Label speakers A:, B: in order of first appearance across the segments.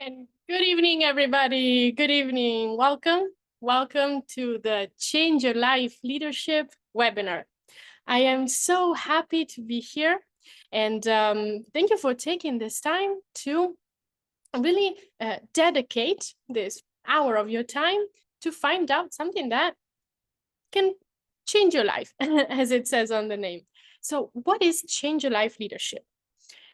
A: And good evening, everybody. Good evening. Welcome. Welcome to the Change Your Life Leadership webinar. I am so happy to be here. And thank you for taking this time to really dedicate this hour of your time to find out something that can change your life, as it says on the name. So what is Change Your Life Leadership?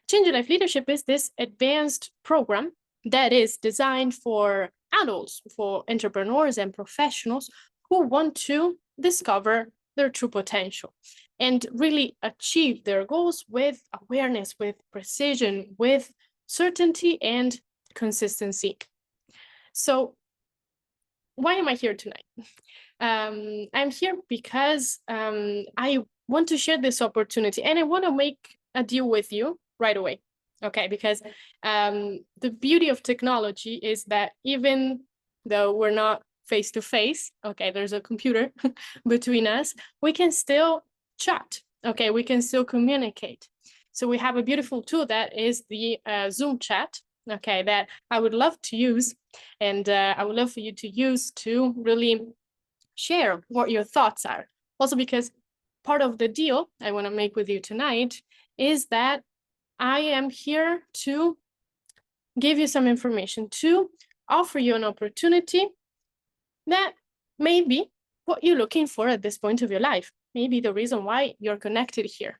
A: Change Your Life Leadership is this advanced program that is designed for adults, for entrepreneurs and professionals who want to discover their true potential and really achieve their goals with awareness, with precision, with certainty and consistency. So why am I here tonight? I'm here because I want to share this opportunity and I want to make a deal with you right away. Okay, because the beauty of technology is that even though we're not face to face, okay, there's a computer between us, we can still chat. Okay, we can still communicate. So we have a beautiful tool that is the Zoom chat. Okay, that I would love to use, and I would love for you to use to really share what your thoughts are. Also, because part of the deal I want to make with you tonight is that I am here to give you some information, to offer you an opportunity that may be what you're looking for at this point of your life, maybe the reason why you're connected here.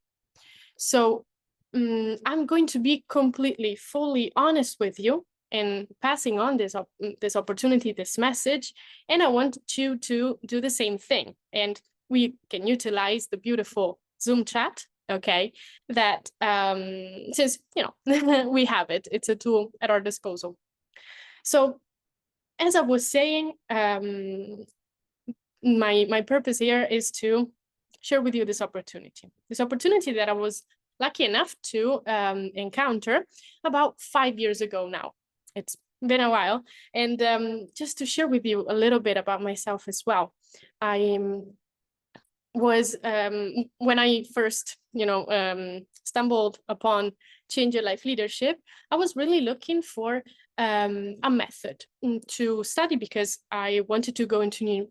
A: So I'm going to be completely, fully honest with you in passing on this opportunity, this message, and I want you to do the same thing. And we can utilize the beautiful Zoom chat, okay, that since, we have it, it's a tool at our disposal. So as I was saying, my purpose here is to share with you this opportunity that I was lucky enough to encounter about 5 years ago now. It's been a while. And just to share with you a little bit about myself as well. I was, when I first, stumbled upon Change Your Life Leadership, I was really looking for a method to study because I wanted to go into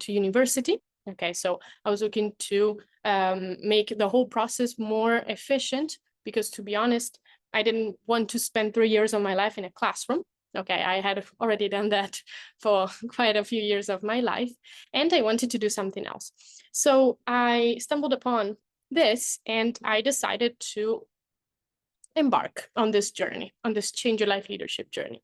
A: university. Okay, so I was looking to make the whole process more efficient because, to be honest, I didn't want to spend 3 years of my life in a classroom. Okay, I had already done that for quite a few years of my life, and I wanted to do something else. So I stumbled upon this, and I decided to embark on this journey, on this Change Your Life Leadership journey.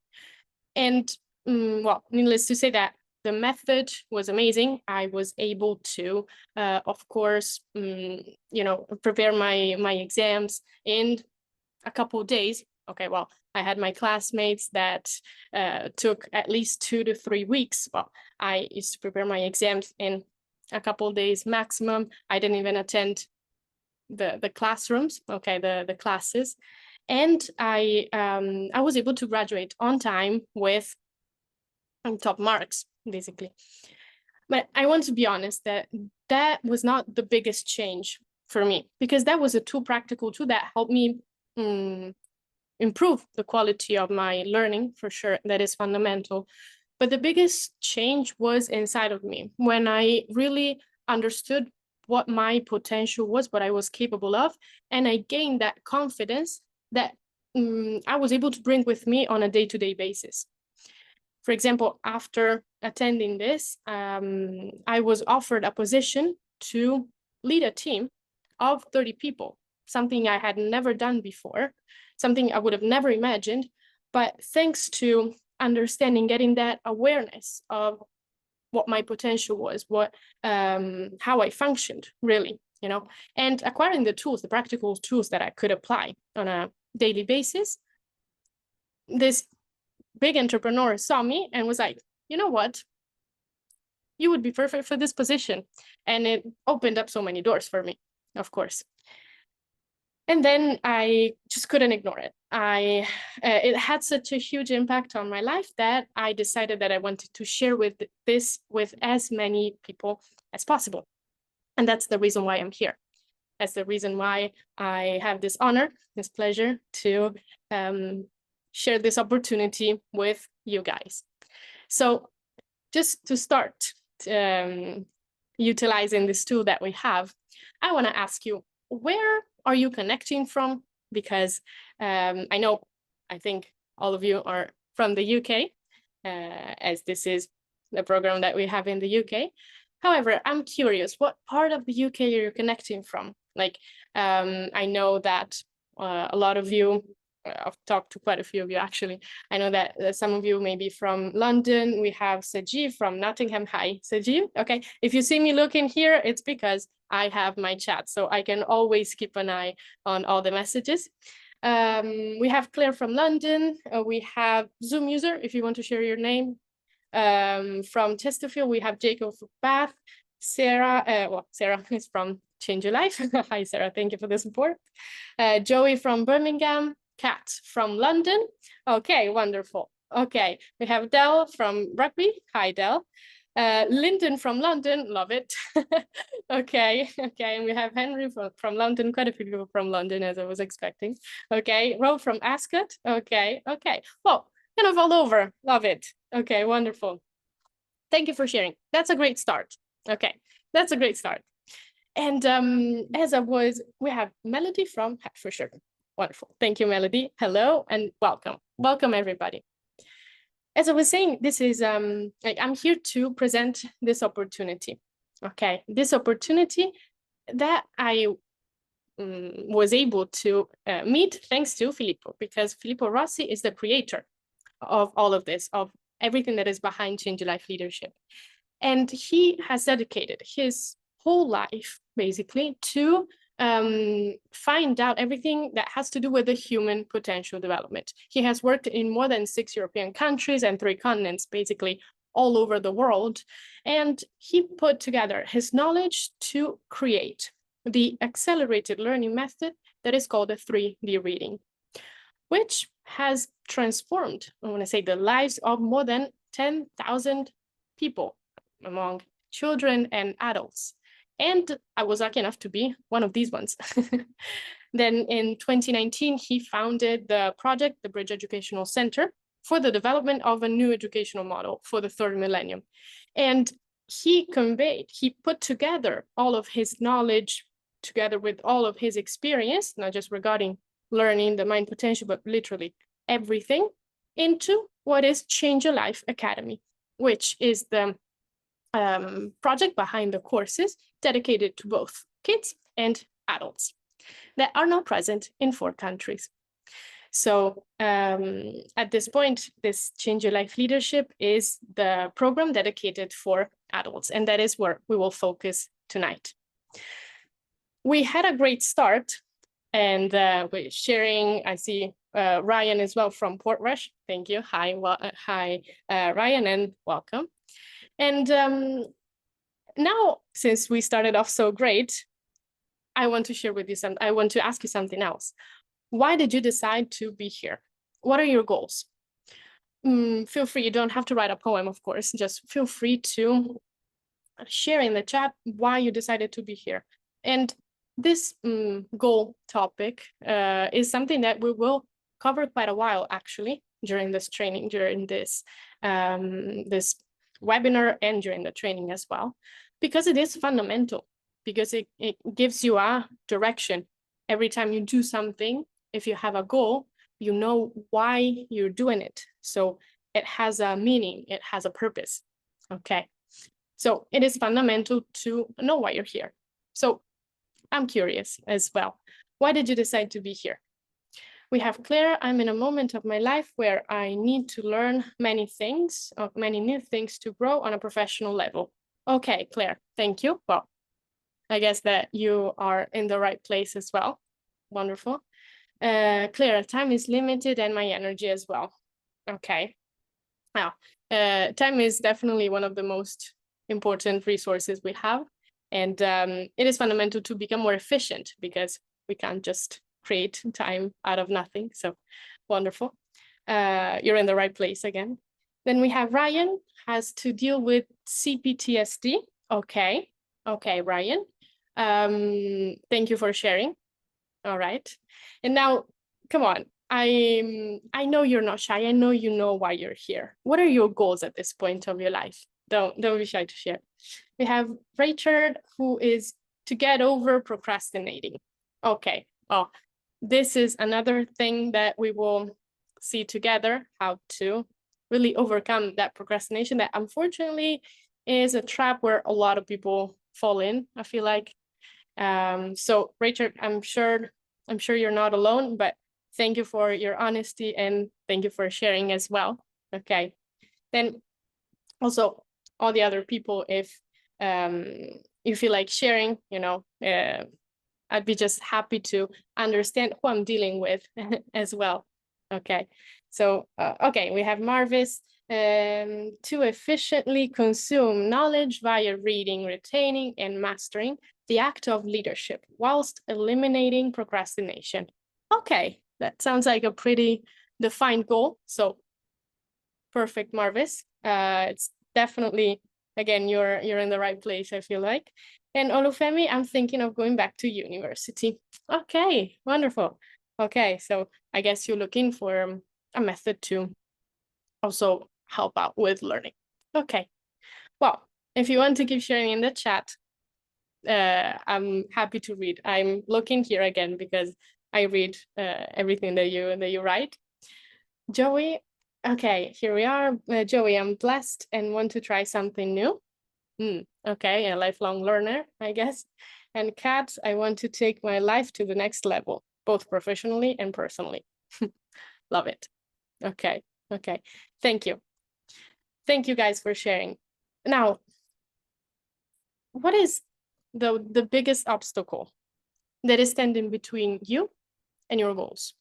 A: And well, needless to say that the method was amazing. I was able to, of course, prepare my exams in a couple of days. Okay, well, I had my classmates that took at least 2 to 3 weeks. Well, I used to prepare my exams in a couple of days maximum. I didn't even attend the classrooms, okay, the classes. And I was able to graduate on time with top marks, basically. But I want to be honest that was not the biggest change for me, because that was a practical tool that helped me improve the quality of my learning, for sure. That is fundamental. But the biggest change was inside of me when I really understood what my potential was, what I was capable of, and I gained that confidence that I was able to bring with me on a day-to-day basis. For example, after attending this, I was offered a position to lead a team of 30 people, something I had never done before, something I would have never imagined. But thanks to understanding, getting that awareness of what my potential was, how I functioned, really, and acquiring the tools, the practical tools that I could apply on a daily basis, this big entrepreneur saw me and was like, you know what? You would be perfect for this position. And it opened up so many doors for me, of course. And then I just couldn't ignore it. It had such a huge impact on my life that I decided that I wanted to share this with as many people as possible. And that's the reason why I'm here. That's the reason why I have this honor, this pleasure to share this opportunity with you guys. So just to start utilizing this tool that we have, I want to ask you, where are you connecting from? Because I think all of you are from the UK, as this is the program that we have in the UK. However, I'm curious, what part of the UK are you connecting from? Like, I know that a lot of you, I've talked to quite a few of you actually. I know that some of you may be from London. We have Sajid from Nottingham. Hi, Sajid. Okay, if you see me looking here, it's because I have my chat, so I can always keep an eye on all the messages. We have Claire from London. We have Zoom user, if you want to share your name. From Chesterfield, we have Jacob from Bath. Sarah, Sarah is from Change Your Life. Hi, Sarah, thank you for the support. Joey from Birmingham. Kat from London. Okay, wonderful. Okay, we have Del from Rugby. Hi, Del. Lyndon from London, love it. Okay, and we have Henry from London, quite a few people from London, as I was expecting. Okay, Rob from Ascot. Okay. Well, kind of all over, love it. Okay, wonderful. Thank you for sharing. That's a great start. Okay, that's a great start. And we have Melody from Hertfordshire. Wonderful. Thank you, Melody. Hello and welcome. Welcome, everybody. As I was saying, this is, I'm here to present this opportunity. Okay, this opportunity that I was able to meet thanks to Filippo, because Filippo Rossi is the creator of all of this, of everything that is behind Change Your Life Leadership. And he has dedicated his whole life, basically, to find out everything that has to do with the human potential development. He has worked in more than 6 European countries and 3 continents, basically all over the world. And he put together his knowledge to create the accelerated learning method that is called the 3D reading, which has transformed, I want to say, the lives of more than 10,000 people, among children and adults. And I was lucky enough to be one of these ones. Then in 2019, he founded the project, the Bridge Educational Center, for the development of a new educational model for the 3rd millennium. And he put together all of his knowledge, together with all of his experience, not just regarding learning the mind potential, but literally everything, into what is Change Your Life Academy, which is the project behind the courses dedicated to both kids and adults that are now present in 4 countries. So at this point, this Change Your Life Leadership is the program dedicated for adults, and that is where we will focus tonight. We had a great start, and we're sharing, I see Ryan as well from Portrush. Thank you. Hi, Ryan, and welcome. And now, since we started off so great, I want to share with you I want to ask you something else. Why did you decide to be here? What are your goals? Feel free, you don't have to write a poem, of course, just feel free to share in the chat why you decided to be here. And this goal topic is something that we will cover quite a while, actually, during this training, during this this webinar, and during the training as well, because it is fundamental, because it gives you a direction. Every time you do something, if you have a goal, you know why you're doing it. So it has a meaning, it has a purpose. Okay, so it is fundamental to know why you're here. So I'm curious as well. Why did you decide to be here? We have Claire. I'm in a moment of my life where I need to learn many things, many new things to grow on a professional level. Okay, Claire, thank you. Well, I guess that you are in the right place as well. Wonderful. Claire, time is limited and my energy as well. Okay. Now, time is definitely one of the most important resources we have. And it is fundamental to become more efficient, because we can't just create time out of nothing. So wonderful. You're in the right place again. Then we have Ryan, has to deal with CPTSD. Okay, Ryan. Thank you for sharing. All right. And now, come on, I know you're not shy. I know you know why you're here. What are your goals at this point of your life? Don't be shy to share. We have Richard, who is to get over procrastinating. Okay. Oh, this is another thing that we will see together, how to really overcome that procrastination that unfortunately is a trap where a lot of people fall in, I feel like. So Richard, I'm sure you're not alone, but thank you for your honesty and thank you for sharing as well. Okay. Then also all the other people, if you feel like sharing, I'd be just happy to understand who I'm dealing with as well. Okay. So, okay, we have Marvis. To efficiently consume knowledge via reading, retaining, and mastering the act of leadership whilst eliminating procrastination. Okay, that sounds like a pretty defined goal. So perfect, Marvis. It's definitely, again, you're in the right place, I feel like. And Olufemi, I'm thinking of going back to university. Okay, wonderful. Okay, so I guess you're looking for a method to also help out with learning. Okay, well, if you want to keep sharing in the chat, I'm happy to read. I'm looking here again because I read everything that you write. Joey, okay, here we are. Joey, I'm blessed and want to try something new. Okay, a lifelong learner, I guess. And Kat, I want to take my life to the next level, both professionally and personally. Love it. Okay, okay. Thank you. Thank you guys for sharing. Now, what is the biggest obstacle that is standing between you and your goals?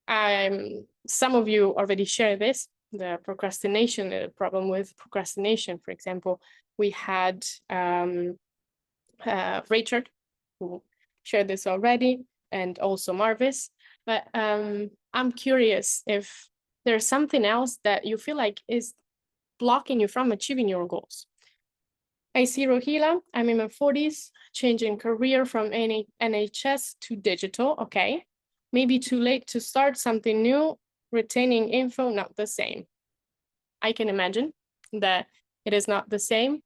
A: Some of you already share this, the procrastination, the problem with procrastination. For example, we had Richard, who shared this already, and also Marvis. But I'm curious if there's something else that you feel like is blocking you from achieving your goals. I see Rohila, I'm in my 40s, changing career from NHS to digital. Okay, maybe too late to start something new, retaining info, not the same. I can imagine that it is not the same.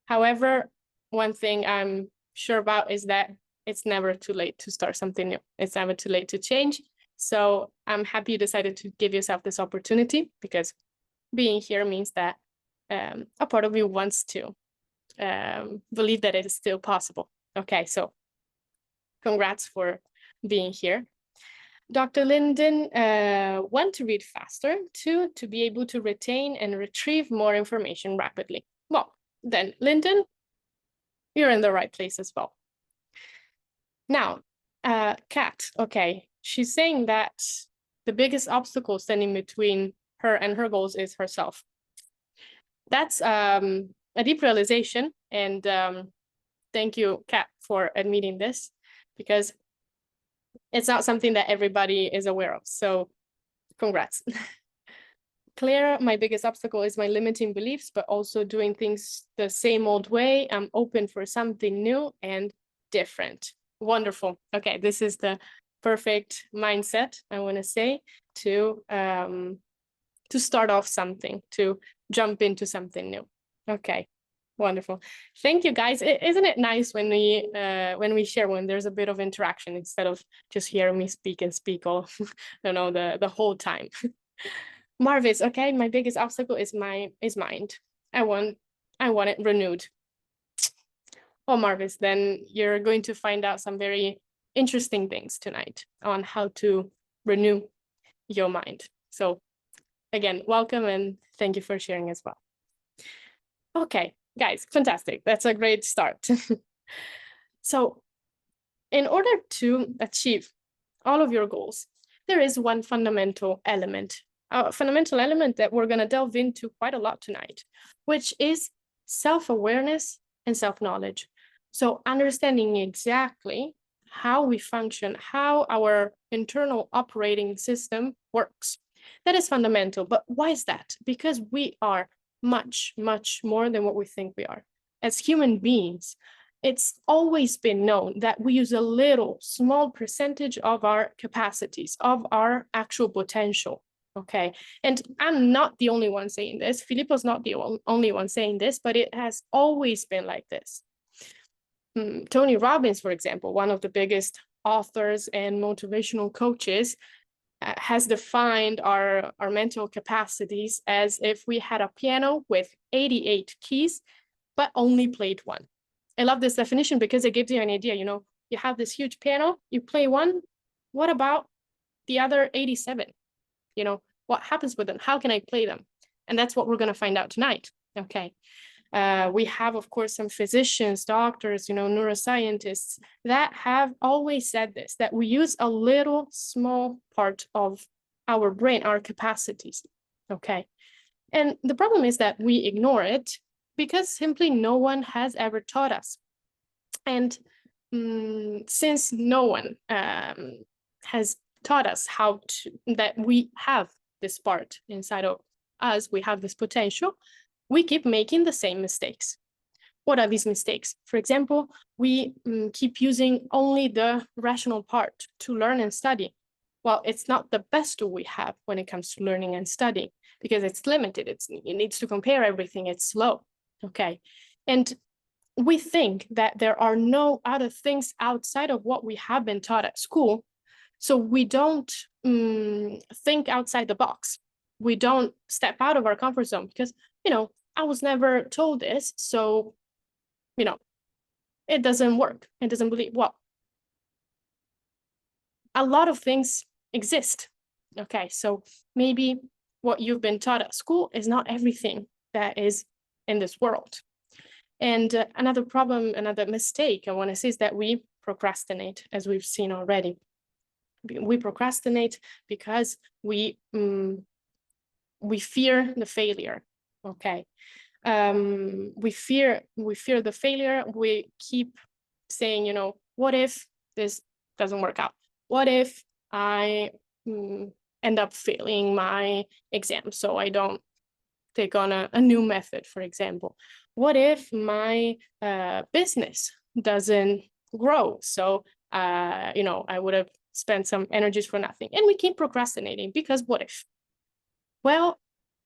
A: However, one thing I'm sure about is that it's never too late to start something new. It's never too late to change. So I'm happy you decided to give yourself this opportunity, because being here means that a part of you wants to believe that it is still possible. Okay, so congrats for being here. Dr. Linden, want to read faster, two, to be able to retain and retrieve more information rapidly. Well, then Linden, you're in the right place as well. Now, Kat, okay, she's saying that the biggest obstacle standing between her and her goals is herself. That's a deep realization, and thank you, Kat, for admitting this, because it's not something that everybody is aware of. So congrats. Claire, my biggest obstacle is my limiting beliefs, but also doing things the same old way. I'm open for something new and different. Wonderful. Okay, this is the perfect mindset, I want to say, to start off something, to jump into something new. Okay, wonderful. Thank you, guys. Isn't it nice when we share, when there's a bit of interaction instead of just hearing me speak and speak all, the whole time. Marvis, okay, my biggest obstacle is mind. I want it renewed. Oh, Marvis, then you're going to find out some very interesting things tonight on how to renew your mind. So again, welcome and thank you for sharing as well. Okay, guys, fantastic. That's a great start. So in order to achieve all of your goals, there is one fundamental element, a fundamental element that we're going to delve into quite a lot tonight, which is self-awareness and self-knowledge. So understanding exactly how we function, how our internal operating system works. That is fundamental. But why is that? Because we are much, much more than what we think we are. As human beings, it's always been known that we use a little small percentage of our capacities, of our actual potential. Okay, and I'm not the only one saying this. Filippo's not the only one saying this, but it has always been like this. Tony Robbins, for example, one of the biggest authors and motivational coaches, has defined our mental capacities as if we had a piano with 88 keys, but only played one. I love this definition because it gives you an idea. You know, you have this huge piano, you play one. What about the other 87? You know, what happens with them? How can I play them? And that's what we're going to find out tonight. Okay. We have, of course, some physicians, doctors, you know, neuroscientists that have always said this, that we use a little small part of our brain, our capacities. Okay. And the problem is that we ignore it because simply no one has ever taught us. And since no one has taught us that we have this part inside of us, we have this potential, we keep making the same mistakes. What are these mistakes? For example, we keep using only the rational part to learn and study. Well, it's not the best tool we have when it comes to learning and studying because it's limited. It needs to compare everything. It's slow. Okay. And we think that there are no other things outside of what we have been taught at school. So we don't think outside the box. We don't step out of our comfort zone because, you know, I was never told this. So, you know, it doesn't work. It doesn't believe, well, a lot of things exist. Okay, so maybe what you've been taught at school is not everything that is in this world. And another problem, another mistake I want to say is that we procrastinate, as we've seen already. We procrastinate because we fear the failure. Okay, we fear the failure. We keep saying, you know, what if this doesn't work out? What if I end up failing my exam, so I don't take on a new method, for example? What if my business doesn't grow? So, you know, I would have spent some energies for nothing. And we keep procrastinating because what if? Well,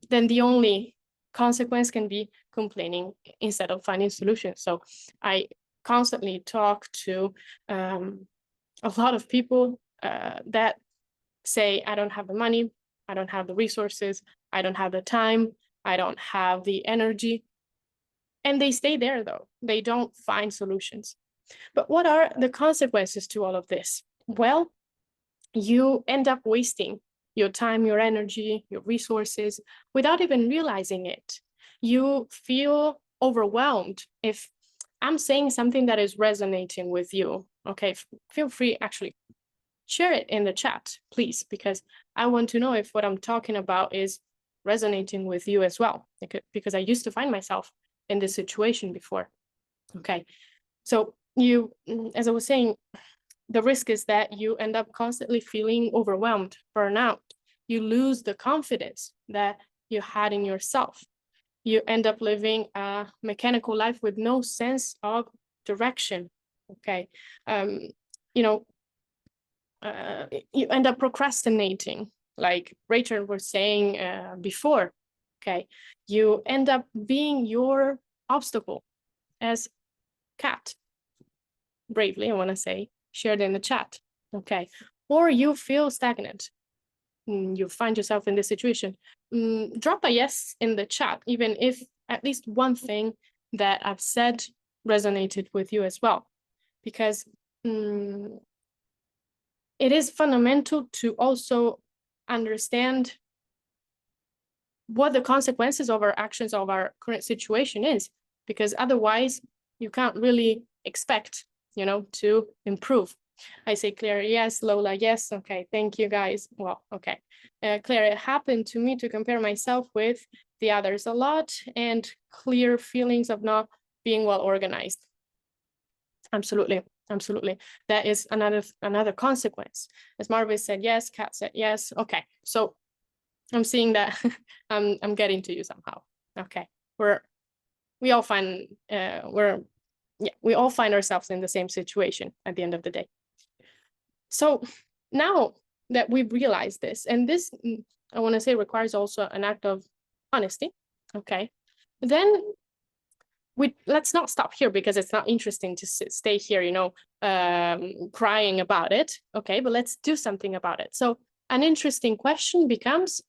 A: then the only consequence can be complaining instead of finding solutions. So I constantly talk to a lot of people that say, I don't have the money, I don't have the resources, I don't have the time, I don't have the energy. And they stay there, though. They don't find solutions. But what are the consequences to all of this? Well, you end up wasting your time, your energy, your resources without even realizing it. You feel overwhelmed. If I'm saying something that is resonating with you, okay, feel free, actually, share it in the chat, please, because I want to know if what I'm talking about is resonating with you as well, because I used to find myself in this situation before. Okay, so you, as I was saying, the risk is that you end up constantly feeling overwhelmed, burnout. You lose the confidence that you had in yourself. You end up living a mechanical life with no sense of direction. Okay, you know, you end up procrastinating, like Rachel was saying before. Okay, you end up being your obstacle, as Kat bravely, I want to say, shared in the chat. Okay, or you feel stagnant. You find yourself in this situation. Drop a yes in the chat, even if at least one thing that I've said resonated with you as well, because it is fundamental to also understand what the consequences of our actions of our current situation is, because otherwise you can't really expect, you know, to improve. I say, Claire, yes. Lola, yes. Okay, thank you, guys. Well, okay. Claire, it happened to me to compare myself with the others a lot and clear feelings of not being well organized. Absolutely, absolutely. That is another consequence. As Marvin said, yes. Kat said, yes. Okay, so I'm seeing that I'm getting to you somehow. Okay, we all find we're yeah, we all find ourselves in the same situation at the end of the day. So now that we've realized this, and this, I want to say, requires also an act of honesty, okay, then let's not stop here, because it's not interesting to stay here, you know, crying about it, okay, but let's do something about it. So an interesting question becomes,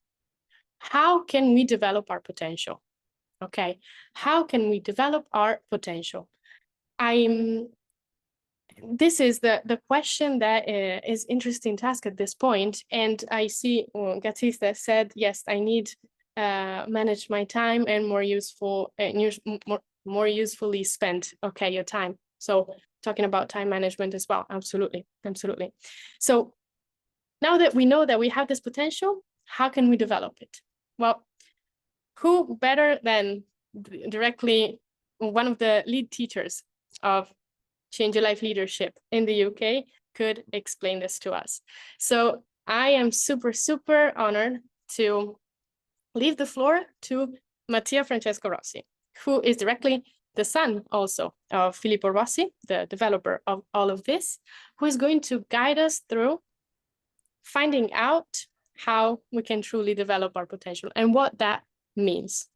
A: how can we develop our potential? Okay, how can we develop our potential? This is the question that is interesting to ask at this point. And I see Gatista said, yes, I need manage my time and more usefully spent, okay, your time. So talking about time management as well. Absolutely, absolutely. So now that we know that we have this potential, how can we develop it? Well, who better than directly one of the lead teachers of Change Your Life Leadership in the UK could explain this to us. So I am super, super honored to leave the floor to Mattia Francesco Rossi, who is directly the son also of Filippo Rossi, the developer of all of this, who is going to guide us through finding out how we can truly develop our potential and what that means.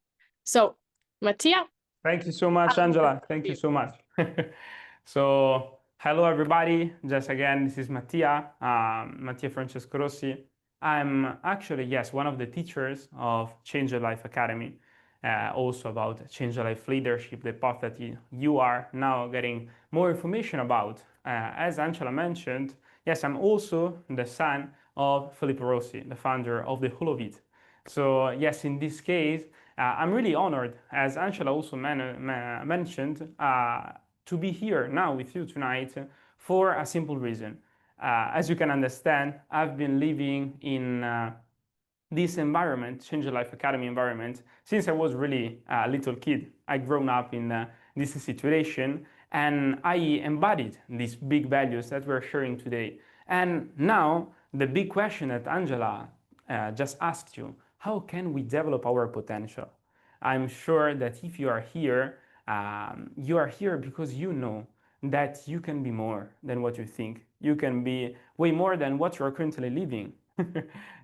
A: So, Mattia.
B: Thank you so much, Angela. Thank you so much. So, hello, everybody. Just again, this is Mattia, Mattia Francesco Rossi. I'm actually, yes, one of the teachers of Change Your Life Academy, also about Change Your Life Leadership, the path that you are now getting more information about. As Angela mentioned, yes, I'm also the son of Filippo Rossi, the founder of the Hula of It. So yes, in this case, I'm really honored, as Angela also mentioned, to be here now with you tonight for a simple reason. As you can understand, I've been living in this environment, Change Your Life Academy environment, since I was really a little kid. I grown up in this situation, and I embodied these big values that we're sharing today. And now, the big question that Angela just asked you, how can we develop our potential? I'm sure that if you are here because you know that you can be more than what you think. You can be way more than what you are currently living.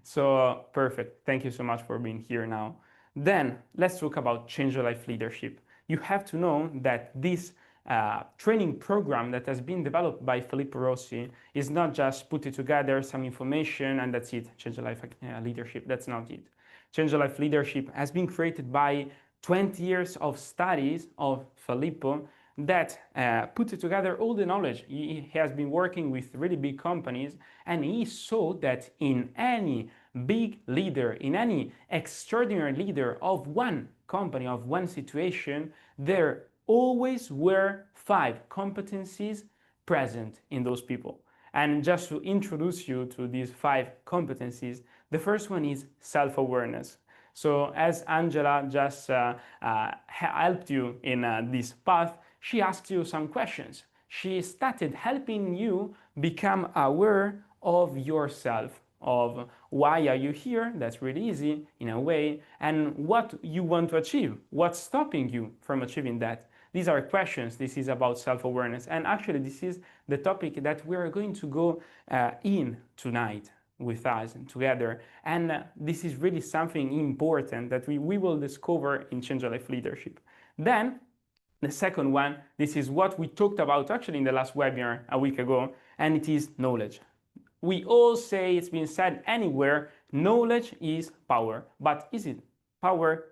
B: So perfect. Thank you so much for being here now. Then let's talk about Change Your Life Leadership. You have to know that this training program that has been developed by Filippo Rossi is not just put it together, some information, and that's it. Change Your Life Leadership. That's not it. Change Your Life Leadership has been created by 20 years of studies of Filippo that put together all the knowledge. He has been working with really big companies, and he saw that in any big leader, in any extraordinary leader of one company, of one situation, there always were 5 competencies present in those people. And just to introduce you to these 5 competencies, the first one is self-awareness. So as Angela just helped you in this path, she asked you some questions. She started helping you become aware of yourself, of why are you here, that's really easy in a way, and what you want to achieve, what's stopping you from achieving that. These are questions. This is about self-awareness. And actually, this is the topic that we're going to go in tonight with us and together. And this is really something important that we will discover in Change Your Life Leadership. Then, the second one, this is what we talked about actually in the last webinar a week ago, and it is knowledge. We all say, it's been said anywhere, knowledge is power. But is it power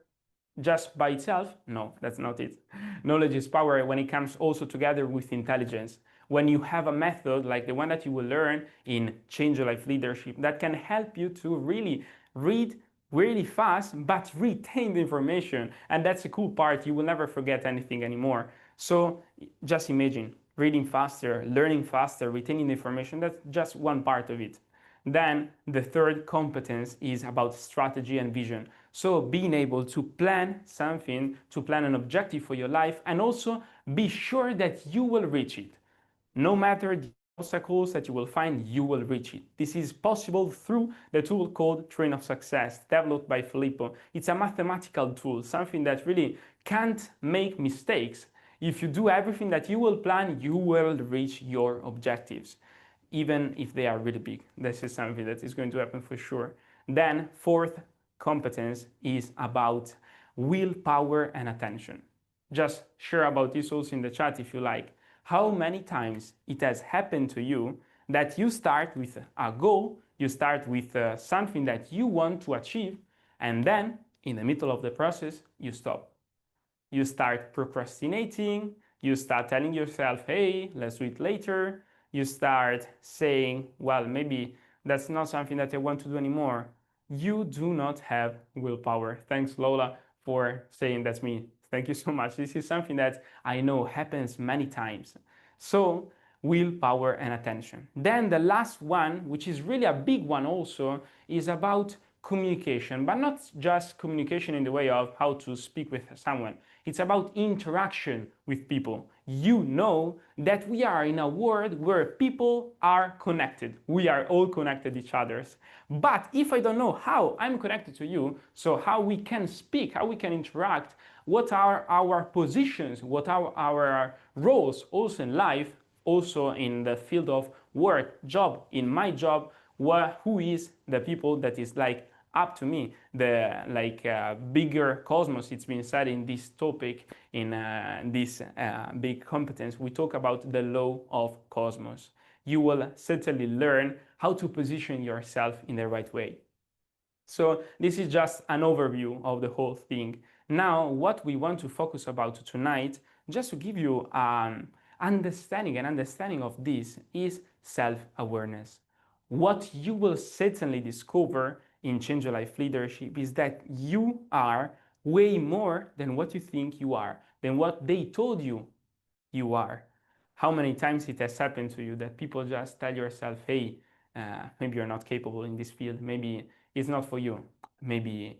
B: just by itself? No, that's not it. Knowledge is power when it comes also together with intelligence. When you have a method like the one that you will learn in Change Your Life Leadership that can help you to really read really fast but retain the information, and that's the cool part. You will never forget anything anymore. So just imagine reading faster, learning faster, retaining the information. That's just one part of it. Then the third competence is about strategy and vision. So being able to plan something, to plan an objective for your life, and also be sure that you will reach it. No matter the obstacles that you will find, you will reach it. This is possible through the tool called Train of Success, developed by Filippo. It's a mathematical tool, something that really can't make mistakes. If you do everything that you will plan, you will reach your objectives, even if they are really big. This is something that is going to happen for sure. Then fourth competence is about willpower and attention. Just share about this also in the chat if you like. How many times it has happened to you that you start with a goal, you start with something that you want to achieve, and then in the middle of the process, you stop. You start procrastinating, you start telling yourself, hey, let's do it later. You start saying, well, maybe that's not something that I want to do anymore. You do not have willpower. Thanks, Lola, for saying that's me. Thank you so much. This is something that I know happens many times. So, willpower and attention. Then the last one, which is really a big one also, is about communication, but not just communication in the way of how to speak with someone. It's about interaction with people. You know that we are in a world where people are connected. We are all connected each others. But if I don't know how I'm connected to you, so how we can speak, how we can interact, what are our positions, what are our roles also in life, also in the field of work, job, in my job, who is the people that is like up to me, the bigger cosmos. It's been said in this topic, in this big competence, we talk about the law of cosmos. You will certainly learn how to position yourself in the right way. So this is just an overview of the whole thing. Now, what we want to focus about tonight, just to give you an understanding of this, is self-awareness. What you will certainly discover in Change Your Life Leadership is that you are way more than what you think you are, than what they told you you are. How many times it has happened to you that people just tell yourself, hey, maybe you're not capable in this field, maybe it's not for you, maybe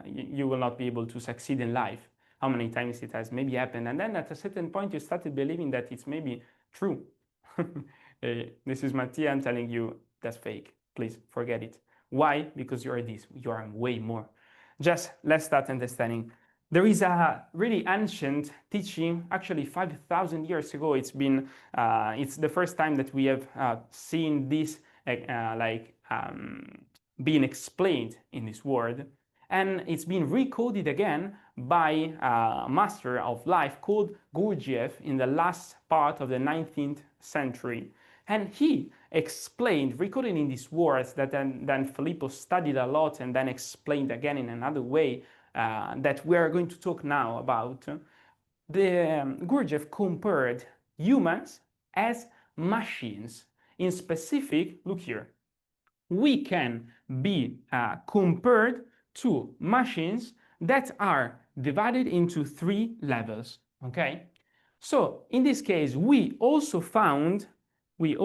B: you will not be able to succeed in life. How many times it has maybe happened, and then at a certain point you started believing that it's maybe true. This is Mattia, I'm telling you that's fake. Please forget it. Why? Because you are this, you are way more. Just let's start understanding. There is a really ancient teaching, actually 5,000 years ago. It's the first time that we have seen this being explained in this world, and it's been recoded again by a master of life called Gurdjieff in the last part of the 19th century. And he explained, recorded in these words that then Filippo studied a lot and then explained again in another way, that we are going to talk now about. Gurdjieff compared humans as machines. In specific, look here, we can be compared to machines that are divided into 3 levels, okay? So in this case, we also find in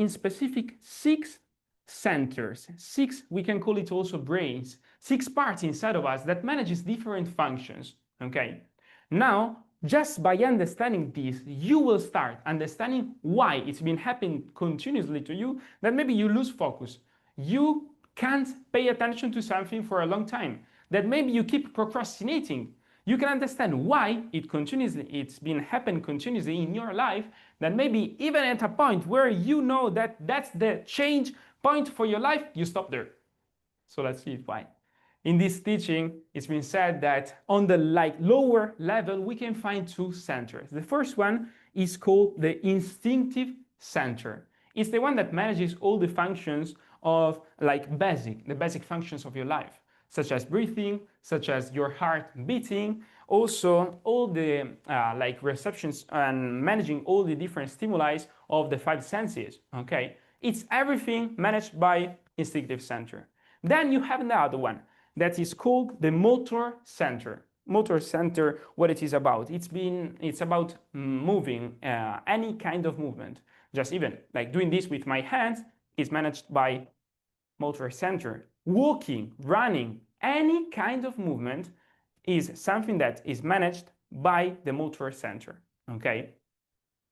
B: specific 6 centers, 6, we can call it also brains, 6 parts inside of us that manages different functions, okay? Now, just by understanding this, you will start understanding why it's been happening continuously to you, that maybe you lose focus. You can't pay attention to something for a long time, that maybe you keep procrastinating. You can understand why it's been happening continuously in your life, that maybe even at a point where you know that that's the change point for your life, you stop there. So let's see why. In this teaching, it's been said that on the lower level, we can find 2 centers. The first one is called the instinctive center. It's the one that manages all the functions of the basic functions of your life, such as breathing, such as your heart beating, also all the receptions and managing all the different stimuli of the 5 senses, okay? It's everything managed by instinctive center. Then you have another one that is called the motor center. Motor center, what it is about? It's about moving, any kind of movement. Just even like doing this with my hands is managed by motor center. Walking, running, any kind of movement is something that is managed by the motor center, okay?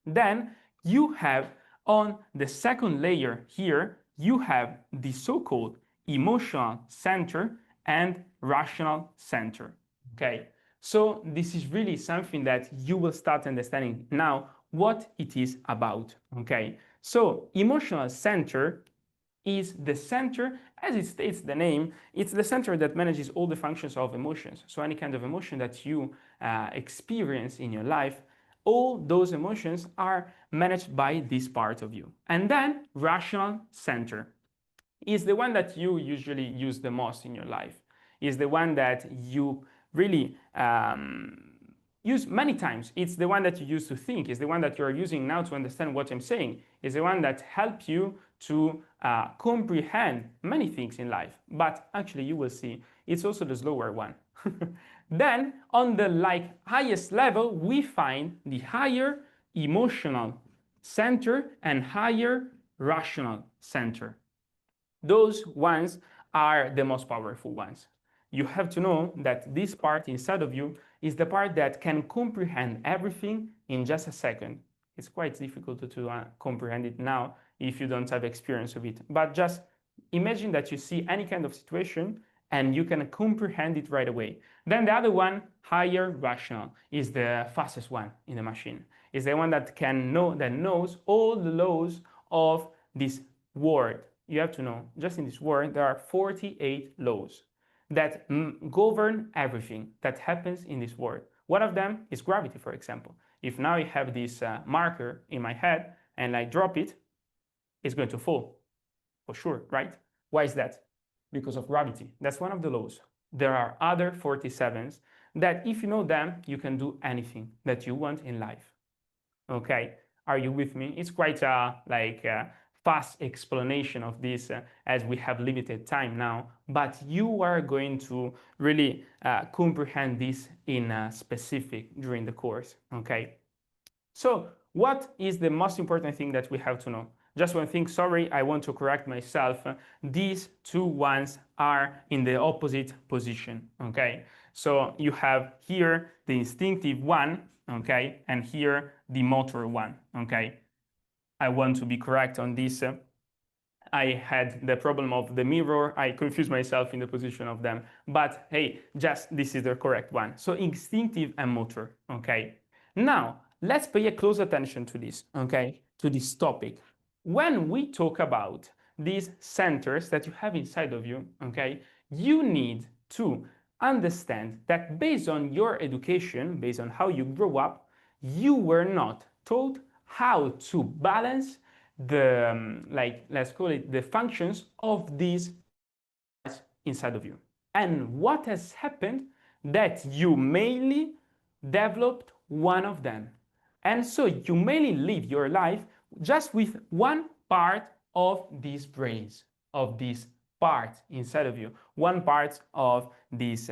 B: Then you have on the second layer here, you have the so-called emotional center and rational center, okay? So this is really something that you will start understanding now what it is about, okay? So emotional center is the center, as it states the name, it's the center that manages all the functions of emotions. So any kind of emotion that you experience in your life, all those emotions are managed by this part of you. And then rational center is the one that you usually use the most in your life, is the one that you really use many times. It's the one that you use to think. It's the one that you're using now to understand what I'm saying. It's the one that helps you to comprehend many things in life. But actually, you will see, it's also the slower one. Then, on the highest level, we find the higher emotional center and higher rational center. Those ones are the most powerful ones. You have to know that this part inside of you is the part that can comprehend everything in just a second. It's quite difficult to comprehend it now if you don't have experience of it. But just imagine that you see any kind of situation and you can comprehend it right away. Then the other one, higher rational, is the fastest one in the machine. Is the one that knows all the laws of this world. You have to know, just in this world, there are 48 laws that govern everything that happens in this world. One of them is gravity, for example. If now I have this marker in my head and I drop it, it's going to fall, for sure, right? Why is that? Because of gravity. That's one of the laws. There are other 47s that if you know them, you can do anything that you want in life. Okay, are you with me? It's quite a fast explanation of this as we have limited time now, but you are going to really comprehend this in specific during the course, okay? So what is the most important thing that we have to know? Just one thing, sorry, I want to correct myself. These two ones are in the opposite position, okay? So you have here the instinctive one, okay, and here the motor one, okay? I want to be correct on this. I had the problem of the mirror. I confused myself in the position of them. But hey, just this is the correct one. So instinctive and motor, okay? Now, let's pay a close attention to this, okay? To this topic. When we talk about these centers that you have inside of you, okay, you need to understand that based on your education, based on how you grow up, you were not taught how to balance the, let's call it the functions of these parts inside of you. And what has happened that you mainly developed one of them. And so you mainly live your life just with one part of these brains, of these parts inside of you, one part of these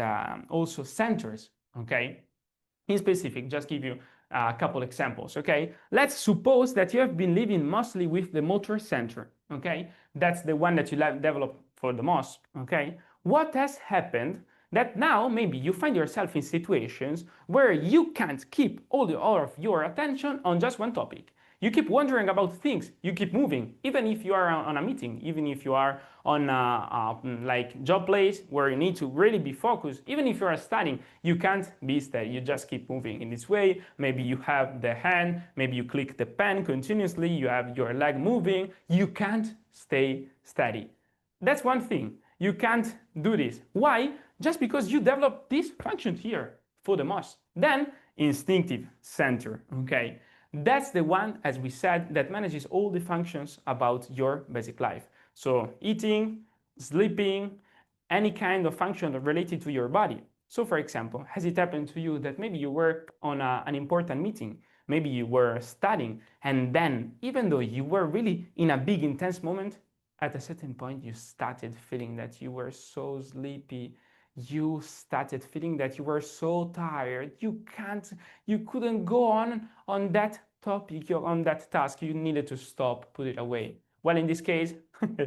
B: also centers, okay? In specific, just give you a couple examples, okay? Let's suppose that you have been living mostly with the motor center, okay? That's the one that you develop for the most, okay? What has happened that now maybe you find yourself in situations where you can't keep all of your attention on just one topic. You keep wondering about things, you keep moving, even if you are on a meeting, even if you are on a job place where you need to really be focused, even if you are studying, you can't be steady, you just keep moving in this way. Maybe you have the hand, maybe you click the pen continuously, you have your leg moving, you can't stay steady. That's one thing, you can't do this. Why? Just because you develop this function here for the most. Then instinctive center, okay? That's the one, as we said, that manages all the functions about your basic life. So eating, sleeping, any kind of function related to your body. So for example, has it happened to you that maybe you were on an important meeting, maybe you were studying, and then even though you were really in a big intense moment, at a certain point you started feeling that you were so sleepy, you started feeling that you were so tired, you couldn't go on that topic, on that task, you needed to stop, put it away. Well, in this case,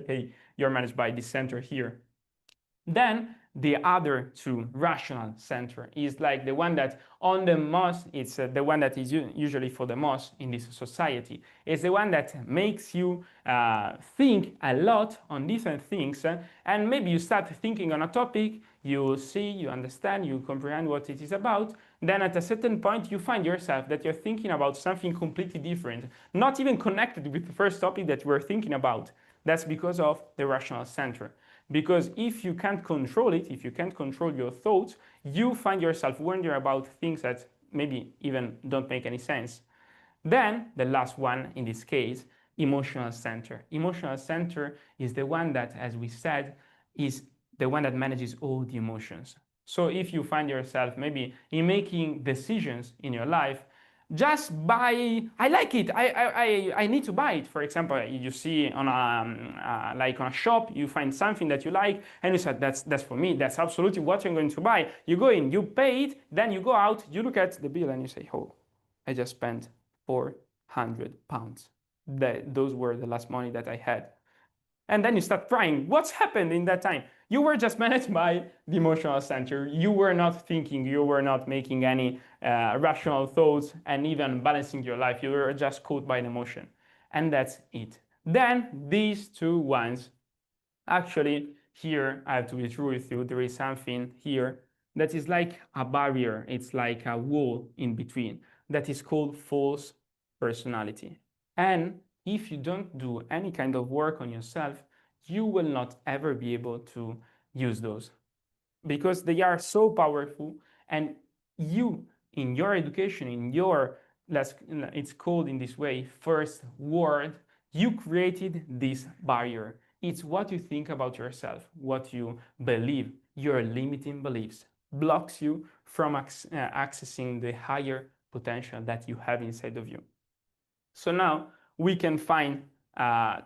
B: hey, you're managed by this center here. Then the other two, rational center, is like the one that on the most, it's the one that is usually for the most in this society. It's the one that makes you think a lot on different things, and maybe you start thinking on a topic, you see, you understand, you comprehend what it is about, then at a certain point you find yourself that you're thinking about something completely different, not even connected with the first topic that you were thinking about. That's because of the rational center. Because if you can't control it, if you can't control your thoughts, you find yourself wondering about things that maybe even don't make any sense. Then the last one in this case, emotional center. Emotional center is the one that, as we said, is the one that manages all the emotions. So if you find yourself maybe in making decisions in your life, just buy, I like it, I need to buy it. For example, you see on a like on a shop, you find something that you like and you said that's for me, that's absolutely what I'm going to buy. You go in, you pay it, then you go out, you look at the bill and you say, oh, I just spent £400. Those were the last money that I had. And then you start crying. What's happened in that time? You were just managed by the emotional center. You were not thinking, you were not making any rational thoughts and even balancing your life. You were just caught by an emotion. And that's it. Then these two ones, actually, here I have to be true with you, there is something here that is like a barrier. It's like a wall in between that is called false personality. And if you don't do any kind of work on yourself, you will not ever be able to use those because they are so powerful. And you, in your education, in your, it's called in this way, first word, you created this barrier. It's what you think about yourself, what you believe, your limiting beliefs blocks you from accessing the higher potential that you have inside of you. So now we can find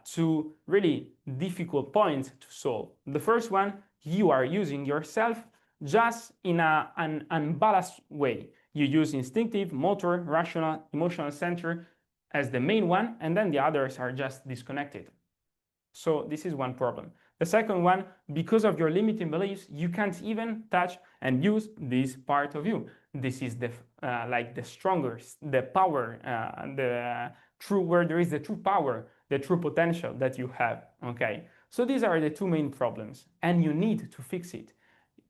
B: two really difficult points to solve. The first one, you are using yourself just in an unbalanced way. You use instinctive, motor, rational, emotional center as the main one, and then the others are just disconnected. So this is one problem. The second one, because of your limiting beliefs, you can't even touch and use this part of you. This is the like the strongest, the power, the true, where there is the true power, the true potential that you have. Okay, so these are the two main problems, and you need to fix it.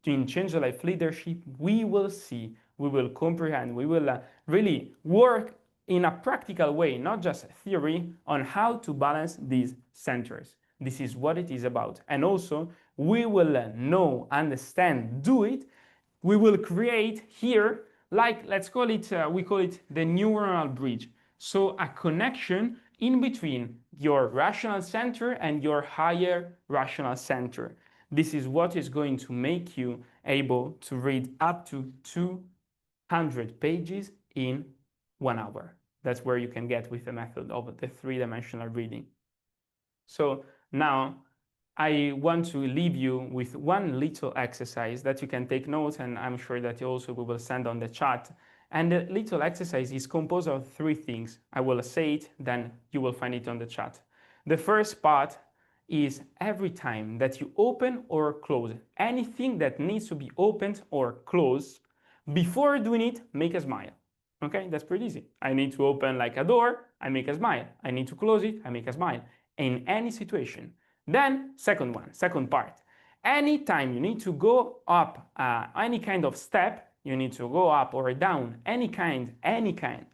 B: In Change the Life Leadership, we will see, we will comprehend, we will really work in a practical way, not just theory, on how to balance these centers. This is what it is about. And also, we will know, understand, do it. We will create here, like, let's call it, we call it the neuronal bridge. So a connection in between your rational center and your higher rational center. This is what is going to make you able to read up to 200 pages in 1 hour. That's where you can get with the method of the three-dimensional reading. So now I want to leave you with one little exercise that you can take notes, and I'm sure that also we will send on the chat. And the little exercise is composed of three things. I will say it, then you will find it on the chat. The first part is every time that you open or close anything that needs to be opened or closed, before doing it, make a smile. Okay, that's pretty easy. I need to open like a door, I make a smile. I need to close it, I make a smile. In any situation. Then, second part. Anytime you need to go up any kind of step, you need to go up or down any kind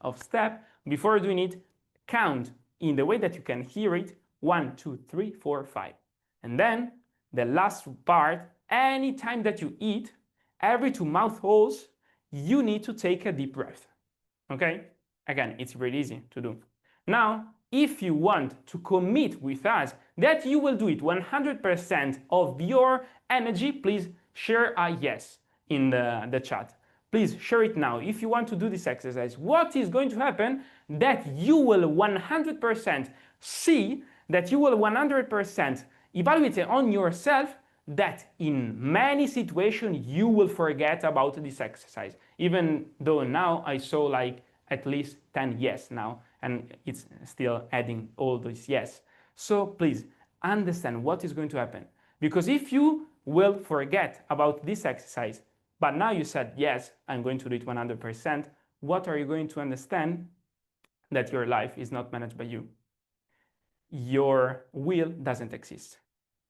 B: of step, before doing it, count in the way that you can hear it, 1, 2, 3, 4, 5. And then, the last part, anytime that you eat, every 2 mouth holes, you need to take a deep breath. Okay? Again, it's really easy to do. Now, if you want to commit with us that you will do it 100% of your energy, please share a yes in the chat. Please share it now. If you want to do this exercise, what is going to happen? That you will 100% see, that you will 100% evaluate on yourself that in many situations you will forget about this exercise. Even though now I saw like at least 10 yes now, and it's still adding all these yes. So please understand what is going to happen. Because if you will forget about this exercise. But now you said, yes, I'm going to do it 100%. What are you going to understand? That your life is not managed by you. Your will doesn't exist.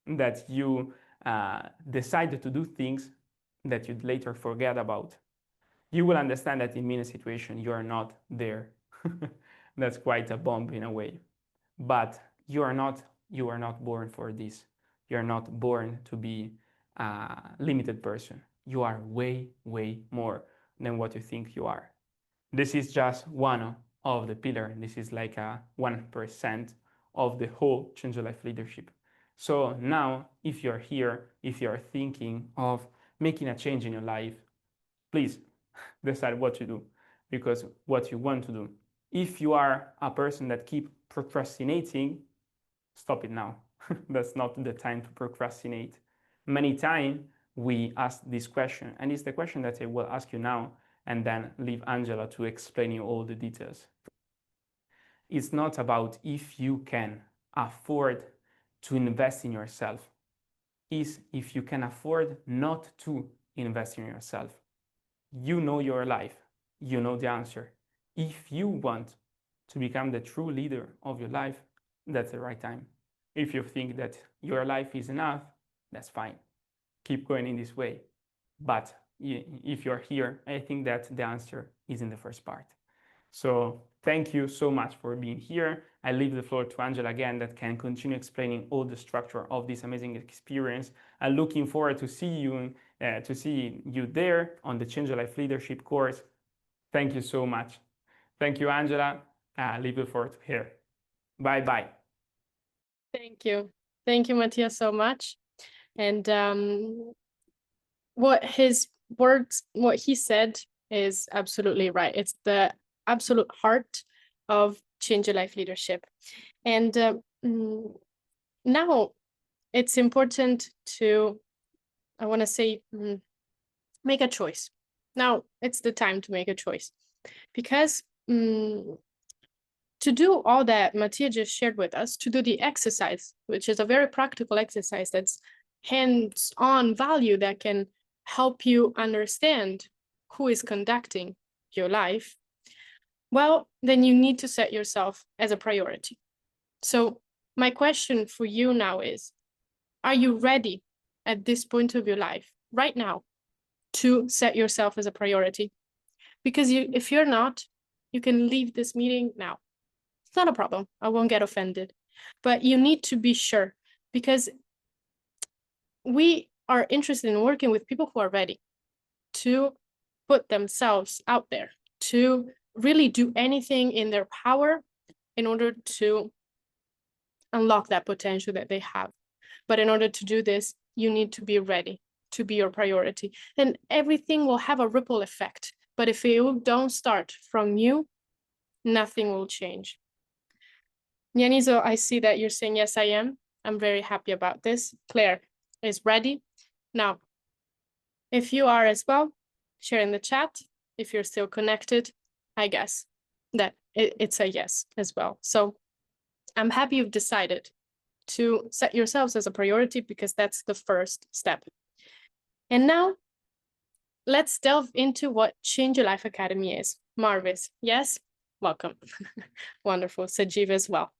B: That you decide to do things that you'd later forget about. You will understand that in many situations you are not there. That's quite a bomb in a way. But you are not born for this. You are not born to be a limited person. You are way, way more than what you think you are. This is just one of the pillars. This is like a 1% of the whole Change Your Life leadership. So now, if you're here, if you're thinking of making a change in your life, please decide what to do, because what you want to do. If you are a person that keeps procrastinating, stop it now. That's not the time to procrastinate. Many times we ask this question, and it's the question that I will ask you now, and then leave Angela to explain you all the details. It's not about if you can afford to invest in yourself. It's if you can afford not to invest in yourself. You know your life. You know the answer. If you want to become the true leader of your life, that's the right time. If you think that your life is enough, that's fine. Keep going in this way. But if you're here, I think that the answer is in the first part. So thank you so much for being here. I leave the floor to Angela again, that can continue explaining all the structure of this amazing experience. I'm looking forward to see you there on the Change Your Life Leadership course. Thank you so much. Thank you, Angela. I leave the floor to her. Bye-bye.
A: Thank you. Thank you, Mattia, so much. And what he said is absolutely right. It's the absolute heart of Change Your Life leadership. And now it's important to, I want to say, make a choice. Now it's the time to make a choice, because to do all that Mattia just shared with us, to do the exercise, which is a very practical exercise that's hands-on value that can help you understand who is conducting your life, well, then you need to set yourself as a priority. So my question for you now is, are you ready at this point of your life, right now, to set yourself as a priority? Because if you're not, you can leave this meeting now. It's not a problem. I won't get offended. But you need to be sure, because we are interested in working with people who are ready to put themselves out there, to really do anything in their power in order to unlock that potential that they have. But in order to do this, you need to be ready to be your priority. And everything will have a ripple effect. But if you don't start from you, nothing will change. Nianizo, I see that you're saying, yes, I am. I'm very happy about this. Claire is ready. Now, if you are as well, share in the chat. If you're still connected, I guess that it's a yes as well. So I'm happy you've decided to set yourselves as a priority, because that's the first step. And now let's delve into what Change Your Life Academy is. Marvis, yes, welcome. Wonderful. Sajiv as well.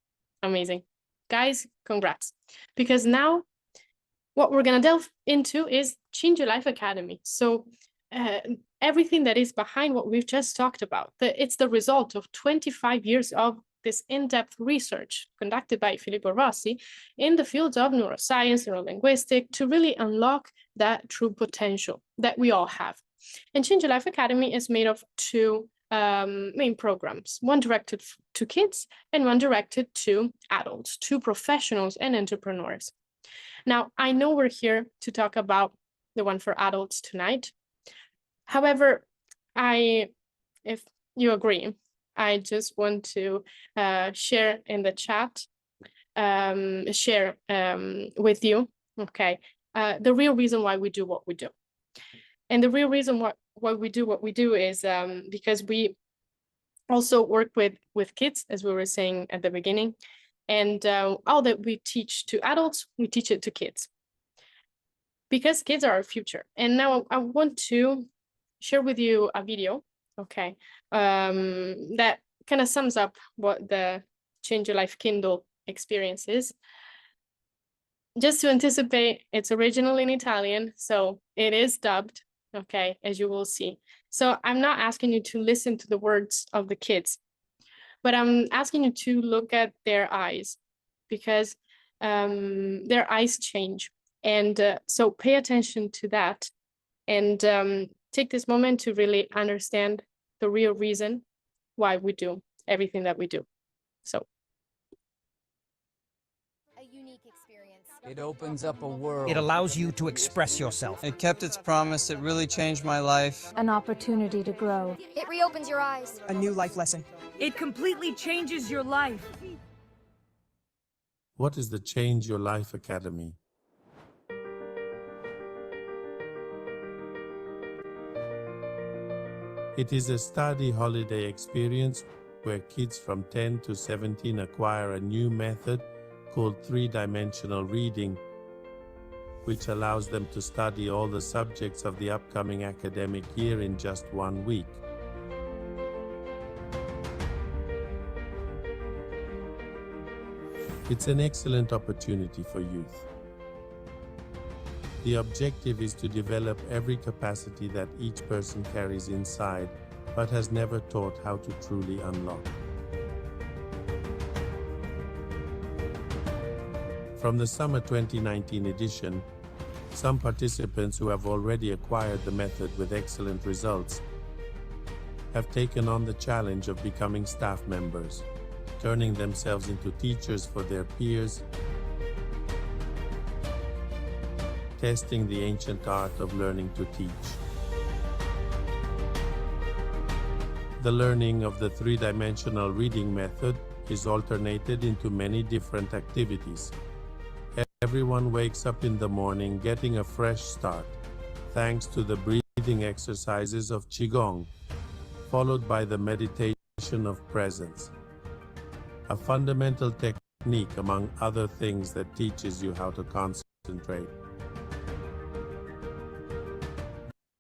A: Amazing. Guys, congrats. Because now what we're going to delve into is Change Your Life Academy. So everything that is behind what we've just talked about, it's the result of 25 years of this in-depth research conducted by Filippo Rossi in the fields of neuroscience, neurolinguistic, to really unlock that true potential that we all have. And Change Your Life Academy is made of two main programs, one directed to kids and one directed to adults, to professionals and entrepreneurs. Now, I know we're here to talk about the one for adults tonight. However, if you agree, I just want to share in the chat, with you, okay, the real reason why we do what we do. And the real reason why we do what we do is because we also work with kids, as we were saying at the beginning, and all that we teach to adults, we teach it to kids. because kids are our future. And now I want to share with you a video, okay, that kind of sums up what the Change Your Life Kindle experience is. Just to anticipate, it's original in Italian, so it is dubbed, okay, as you will see. So I'm not asking you to listen to the words of the kids, but I'm asking you to look at their eyes, because their eyes change. And so pay attention to that, and take this moment to really understand the real reason why we do everything that we do. So.
C: A unique experience.
D: It opens up a world.
E: It allows you to express yourself.
F: It kept its promise. It really changed my life.
G: An opportunity to grow.
C: It reopens your eyes.
H: A new life lesson.
I: It completely changes your life.
J: What is the Change Your Life Academy? It is a study holiday experience where kids from 10 to 17 acquire a new method called three-dimensional reading, which allows them to study all the subjects of the upcoming academic year in just 1 week. It's an excellent opportunity for youth. The objective is to develop every capacity that each person carries inside, but has never taught how to truly unlock. From the summer 2019 edition, some participants who have already acquired the method with excellent results have taken on the challenge of becoming staff members, turning themselves into teachers for their peers, testing the ancient art of learning to teach. The learning of the three-dimensional reading method is alternated into many different activities. Everyone wakes up in the morning getting a fresh start, thanks to the breathing exercises of Qigong, followed by the meditation of presence, a fundamental technique among other things that teaches you how to concentrate.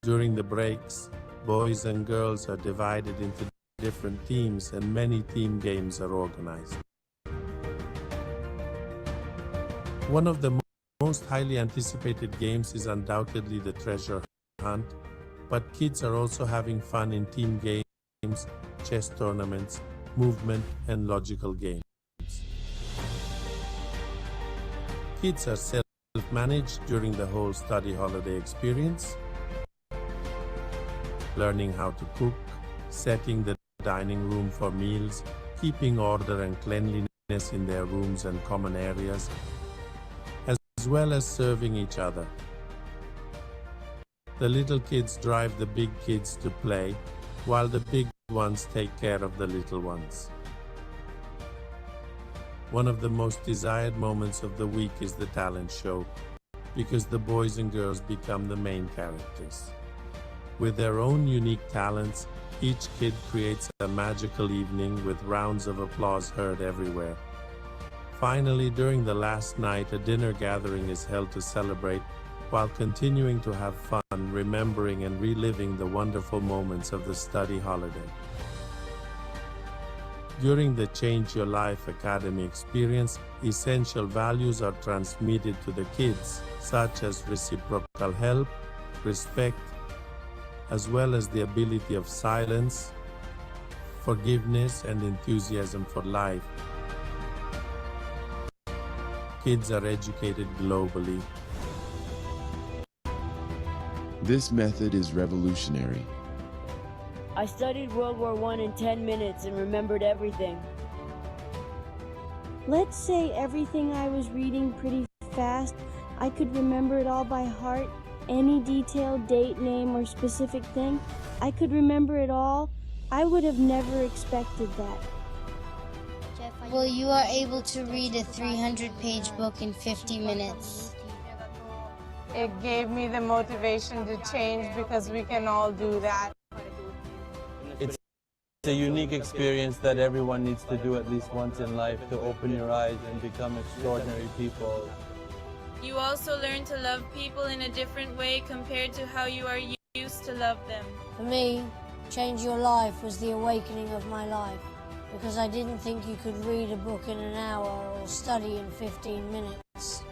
J: During the breaks, boys and girls are divided into different teams and many team games are organized. One of the most highly anticipated games is undoubtedly the treasure hunt, but kids are also having fun in team games, chess tournaments, movement, and logical games. Kids are self-managed during the whole study holiday experience, learning how to cook, setting the dining room for meals, keeping order and cleanliness in their rooms and common areas, as well as serving each other. The little kids drive the big kids to play, while the big ones take care of the little ones. One of the most desired moments of the week is the talent show, because the boys and girls become the main characters. With their own unique talents, each kid creates a magical evening with rounds of applause heard everywhere. Finally, during the last night, a dinner gathering is held to celebrate, while continuing to have fun, remembering and reliving the wonderful moments of the study holiday. During the Change Your Life Academy experience, essential values are transmitted to the kids, such as reciprocal help, respect, as well as the ability of silence, forgiveness, and enthusiasm for life. Kids are educated globally.
K: This method is revolutionary.
L: I studied World War I in 10 minutes and remembered everything.
M: Let's say everything I was reading pretty fast, I could remember it all by heart. Any detail, date, name, or specific thing, I could remember it all. I would have never expected that.
N: Well, you are able to read a 300-page book in 50 minutes.
O: It gave me the motivation to change because we can all do that.
F: It's a unique experience that everyone needs to do at least once in life to open your eyes and become extraordinary people.
O: You also learn to love people in a different way compared to how you are used to love them.
N: For me, Change Your Life was the awakening of my life, because I didn't think you could read a book in an hour or study in 15 minutes.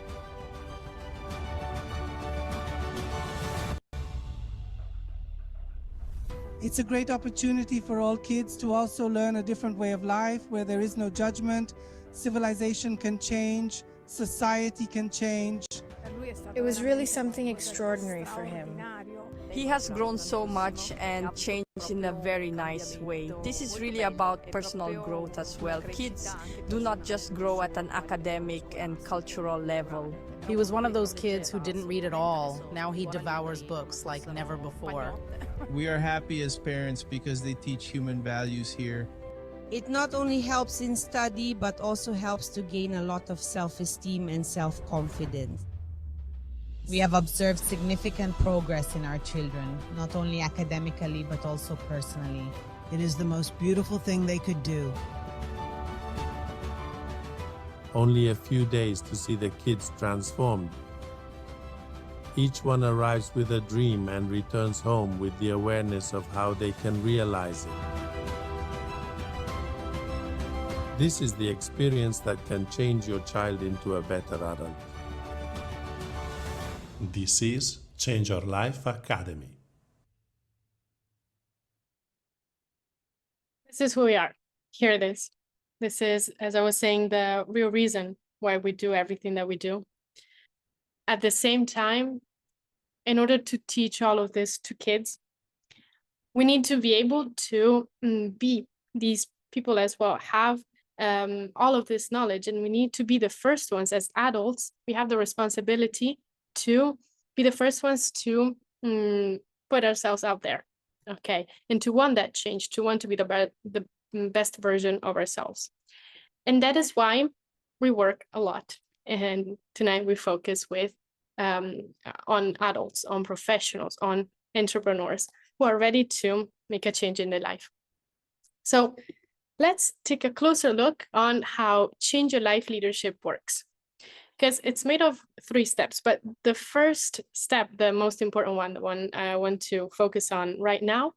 D: It's a great opportunity for all kids to also learn a different way of life where there is no judgment, civilization can change, society can change.
H: It was really something extraordinary for him.
P: He has grown so much and changed in a very nice way. This is really about personal growth as well. Kids do not just grow at an academic and cultural level.
Q: He was one of those kids who didn't read at all. Now he devours books like never before.
R: We are happy as parents because they teach human values here.
S: It not only helps in study, but also helps to gain a lot of self-esteem and self-confidence.
T: We have observed significant progress in our children, not only academically, but also personally.
U: It is the most beautiful thing they could do.
J: Only a few days to see the kids transformed. Each one arrives with a dream and returns home with the awareness of how they can realize it. This is the experience that can change your child into a better adult.
V: This is Change Your Life Academy.
A: This is who we are. Here it is. This is, as I was saying, the real reason why we do everything that we do. At the same time, in order to teach all of this to kids, we need to be able to be these people as well, have all of this knowledge, and we need to be the first ones as adults. We have the responsibility to be the first ones to put ourselves out there, okay, and to want that change, to want to be the best version of ourselves. And that is why we work a lot. And tonight we focus on adults, on professionals, on entrepreneurs who are ready to make a change in their life. So let's take a closer look on how Change Your Life leadership works, because it's made of 3 steps. But the first step, the most important one, the one I want to focus on right now,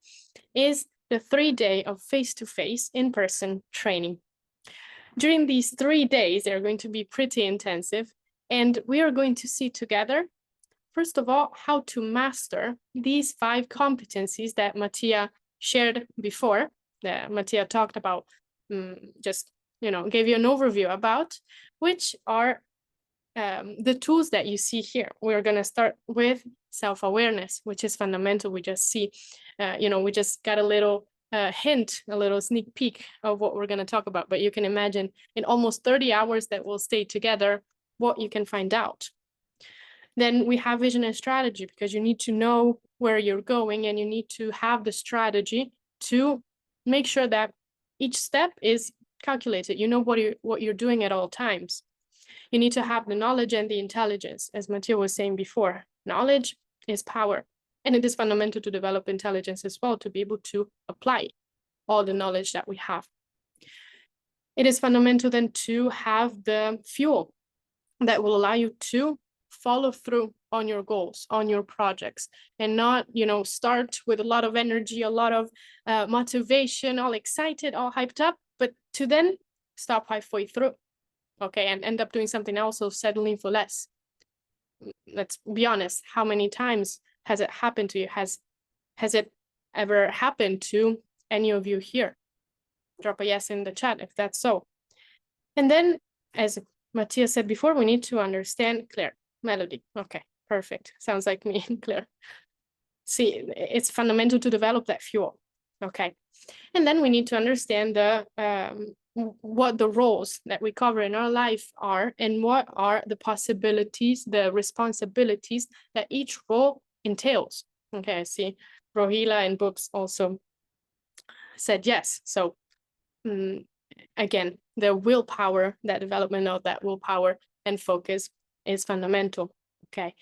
A: is the 3-day of face-to-face in-person training. During these 3 days, they're going to be pretty intensive, and we are going to see together, first of all, how to master these 5 competencies that Mattia shared before, that Mattia talked about, just, gave you an overview about, which are the tools that you see here. We're going to start with self-awareness, which is fundamental. We just see, we just got a little hint, a little sneak peek of what we're going to talk about. But you can imagine in almost 30 hours that we'll stay together, what you can find out. Then we have vision and strategy, because you need to know where you're going and you need to have the strategy to make sure that each step is calculated. You know what you're doing at all times. You need to have the knowledge and the intelligence. As Mattia was saying before, knowledge is power. And it is fundamental to develop intelligence as well, to be able to apply all the knowledge that we have. It is fundamental then to have the fuel that will allow you to follow through on your goals, on your projects, and not, start with a lot of energy, a lot of motivation, all excited, all hyped up, but to then stop halfway through, okay, and end up doing something else, or settling for less. Let's be honest, how many times has it happened to you? Has it ever happened to any of you here? Drop a yes in the chat if that's so. And then, as Mattia said before, we need to understand Claire. Melody. Okay, perfect. Sounds like me and Claire. See, it's fundamental to develop that fuel. Okay. And then we need to understand what the roles that we cover in our life are, and what are the possibilities, the responsibilities that each role entails. Okay, I see Rohila and Books also said yes. So again, the willpower, that development of that willpower and focus is fundamental. Okay.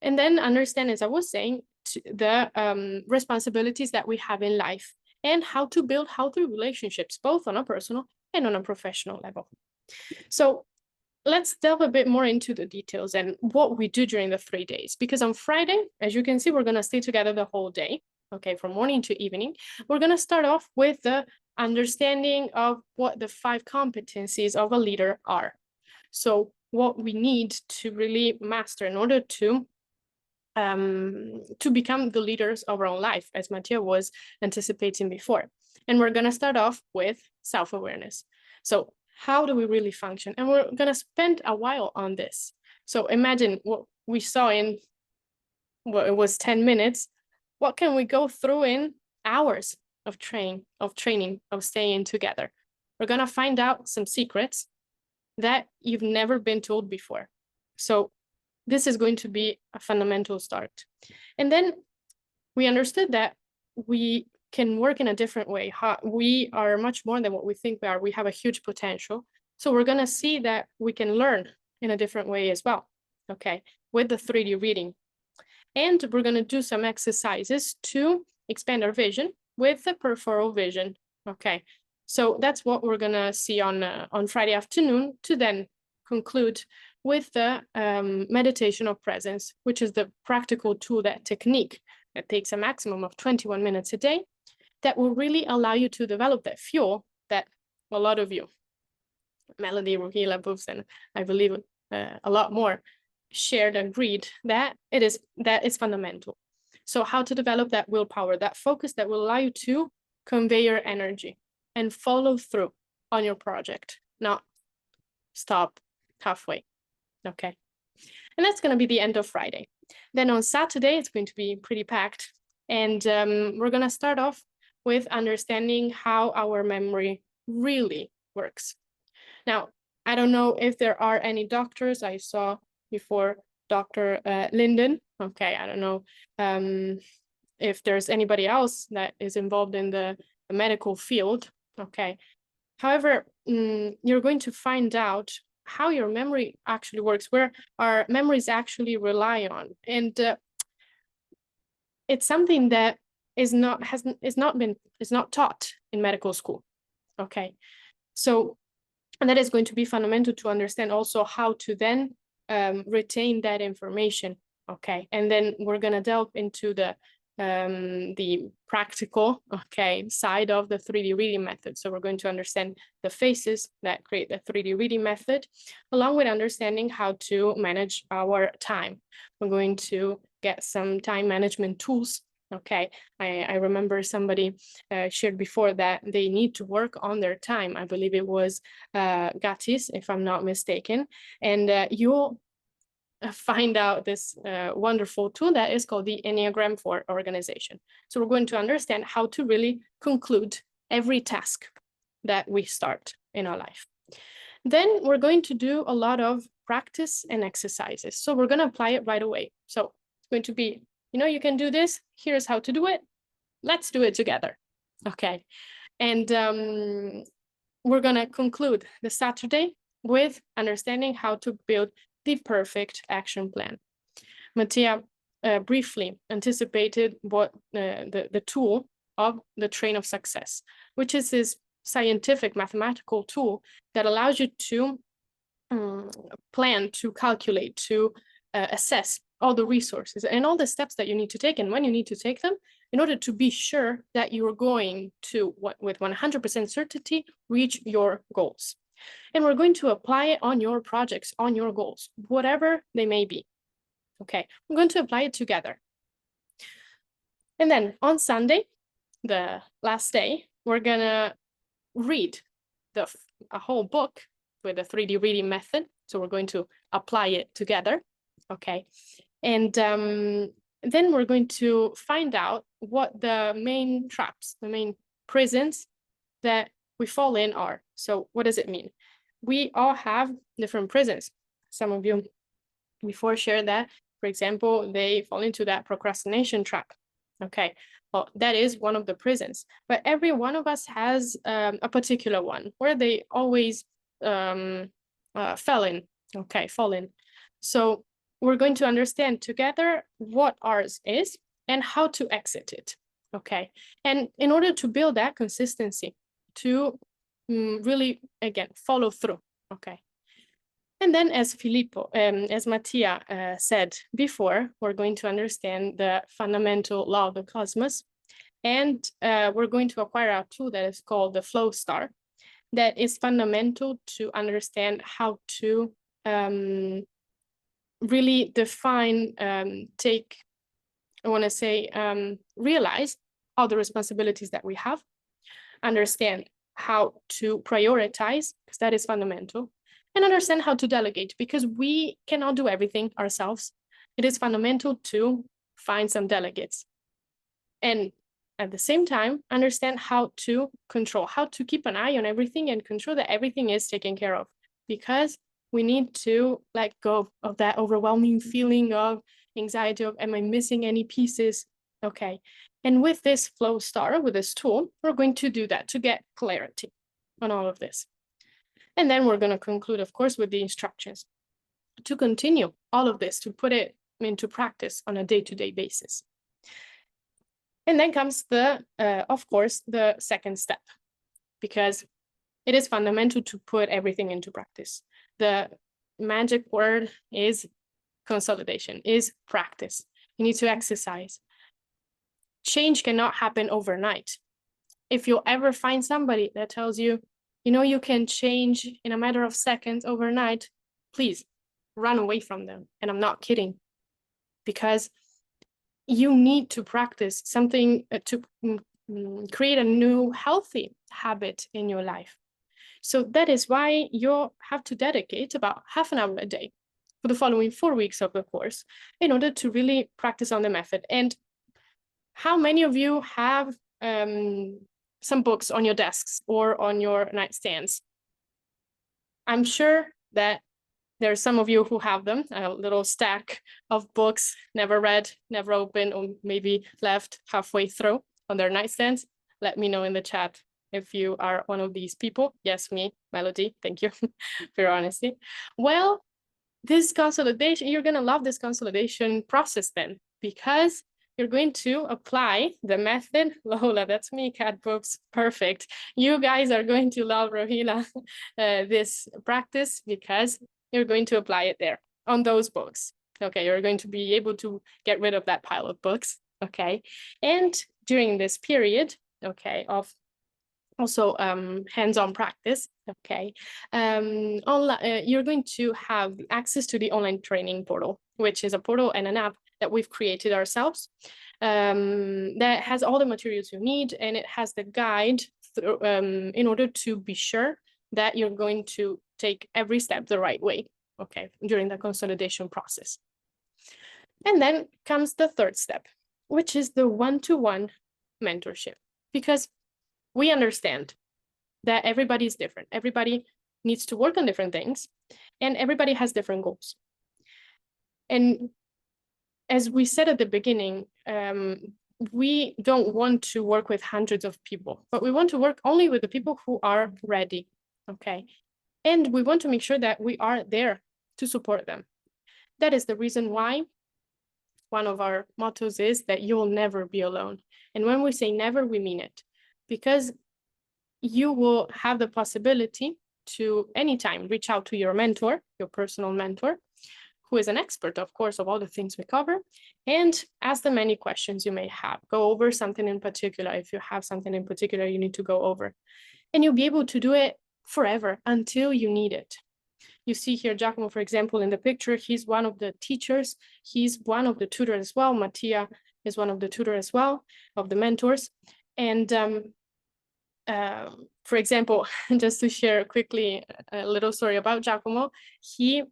A: And then understand, as I was saying, the responsibilities that we have in life, and how to build healthy relationships, both on a personal and on a professional level. So let's delve a bit more into the details and what we do during the 3 days. Because on Friday, as you can see, we're going to stay together the whole day, okay, from morning to evening. We're going to start off with the understanding of what the 5 competencies of a leader are. So what we need to really master in order to become the leaders of our own life, as Mattia was anticipating before. And we're going to start off with self-awareness. So how do we really function? And we're going to spend a while on this. So imagine what we saw in what it was 10 minutes. What can we go through in hours of training, of staying together? We're going to find out some secrets that you've never been told before. So this is going to be a fundamental start. And then we understood that we can work in a different way. We are much more than what we think we are. We have a huge potential. So we're going to see that we can learn in a different way as well, okay, with the 3D reading. And we're going to do some exercises to expand our vision with the peripheral vision, okay. So that's what we're going to see on Friday afternoon, to then conclude with the meditation of presence, which is the practical tool, that technique that takes a maximum of 21 minutes a day, that will really allow you to develop that fuel that a lot of you, Melody, Ruhila, Boofs, and I believe a lot more, shared, agreed that is fundamental. So how to develop that willpower, that focus that will allow you to convey your energy and follow through on your project, not stop halfway, okay? And that's going to be the end of Friday. Then on Saturday, it's going to be pretty packed. And we're going to start off with understanding how our memory really works. Now, I don't know if there are any doctors. I saw before Dr. Linden. Okay, I don't know if there's anybody else that is involved in the medical field. Okay. However, you're going to find out how your memory actually works, where our memories actually rely on. And it's something that is not taught in medical school. Okay. So, and that is going to be fundamental to understand also how to then retain that information. Okay. And then we're going to delve into the practical, okay, side of the 3D reading method. So we're going to understand the phases that create the 3D reading method, along with understanding how to manage our time. We're going to get some time management tools. Okay, I remember somebody shared before that they need to work on their time. I believe it was Gatis, if I'm not mistaken. And you'll find out this wonderful tool that is called the Enneagram for organization. So we're going to understand how to really conclude every task that we start in our life. Then we're going to do a lot of practice and exercises. So we're going to apply it right away. So it's going to be, you know, you can do this. Here's how to do it. Let's do it together. Okay. And we're going to conclude the Saturday with understanding how to build the perfect action plan. Mattia briefly anticipated what the tool of the train of success, which is this scientific mathematical tool that allows you to plan, to calculate, to assess all the resources and all the steps that you need to take and when you need to take them in order to be sure that you're going to, with 100% certainty, reach your goals. And we're going to apply it on your projects, on your goals, whatever they may be. Okay, we're going to apply it together. And then on Sunday, the last day, we're gonna read a whole book with a 3D reading method. So we're going to apply it together. Okay, and then we're going to find out what the main traps, the main prisons that we fall in are. So what does it mean? We all have different prisons. Some of you before shared that, for example, they fall into that procrastination trap. Okay, well, that is one of the prisons, but every one of us has a particular one where they always fall in. So we're going to understand together what ours is and how to exit it. Okay, and in order to build that consistency, to really, again, follow through. Okay, And then as Mattia said before, we're going to understand the fundamental law of the cosmos. And we're going to acquire a tool that is called the flow star, that is fundamental to understand how to really define, realize all the responsibilities that we have, understand how to prioritize, because that is fundamental, and understand how to delegate, because we cannot do everything ourselves. It is fundamental to find some delegates. And at the same time, understand how to control, how to keep an eye on everything and control that everything is taken care of, because we need to let go of that overwhelming feeling of anxiety of, am I missing any pieces? Okay. And with this flow star, with this tool, we're going to do that to get clarity on all of this. And then we're going to conclude, of course, with the instructions to continue all of this, to put it into practice on a day-to-day basis. And then comes of course, the second step, because it is fundamental to put everything into practice. The magic word is consolidation, is practice. You need to exercise. Change cannot happen overnight. If you ever find somebody that tells you, you can change in a matter of seconds overnight, please run away from them. And I'm not kidding, because you need to practice something to create a new healthy habit in your life. So that is why you have to dedicate about half an hour a day for the following 4 weeks of the course in order to really practice on the method. And how many of you have some books on your desks or on your nightstands? I'm sure that there are some of you who have them, a little stack of books, never read, never opened, or maybe left halfway through on their nightstands. Let me know in the chat if you are one of these people. Yes, me, Melody, thank you for your honesty. Well, this consolidation, you're gonna love this consolidation process then, because you're going to apply the method. Lola, that's me, cat books, perfect. You guys are going to love, Rohila, this practice, because you're going to apply it there on those books. Okay, you're going to be able to get rid of that pile of books. Okay, and during this period, okay, of also hands-on practice, okay, you're going to have access to the online training portal, which is a portal and an app that we've created ourselves, that has all the materials you need, and it has the guide in order to be sure that you're going to take every step the right way, okay, during the consolidation process. And then comes the third step, which is the one-to-one mentorship, because we understand that everybody is different. Everybody needs to work on different things, and everybody has different goals. And as we said at the beginning, we don't want to work with hundreds of people, but we want to work only with the people who are ready, okay? And we want to make sure that we are there to support them. That is the reason why one of our mottos is that you'll never be alone. And when we say never, we mean it, because you will have the possibility to anytime reach out to your mentor, your personal mentor, who is an expert, of course, of all the things we cover, and ask them any questions you may have. Go over something in particular. If you have something in particular you need to go over, and you'll be able to do it forever until you need it. You see here Giacomo, for example, in the picture, he's one of the teachers. He's one of the tutors as well. Mattia is one of the tutors as well, of the mentors. And for example, just to share quickly a little story about Giacomo, he's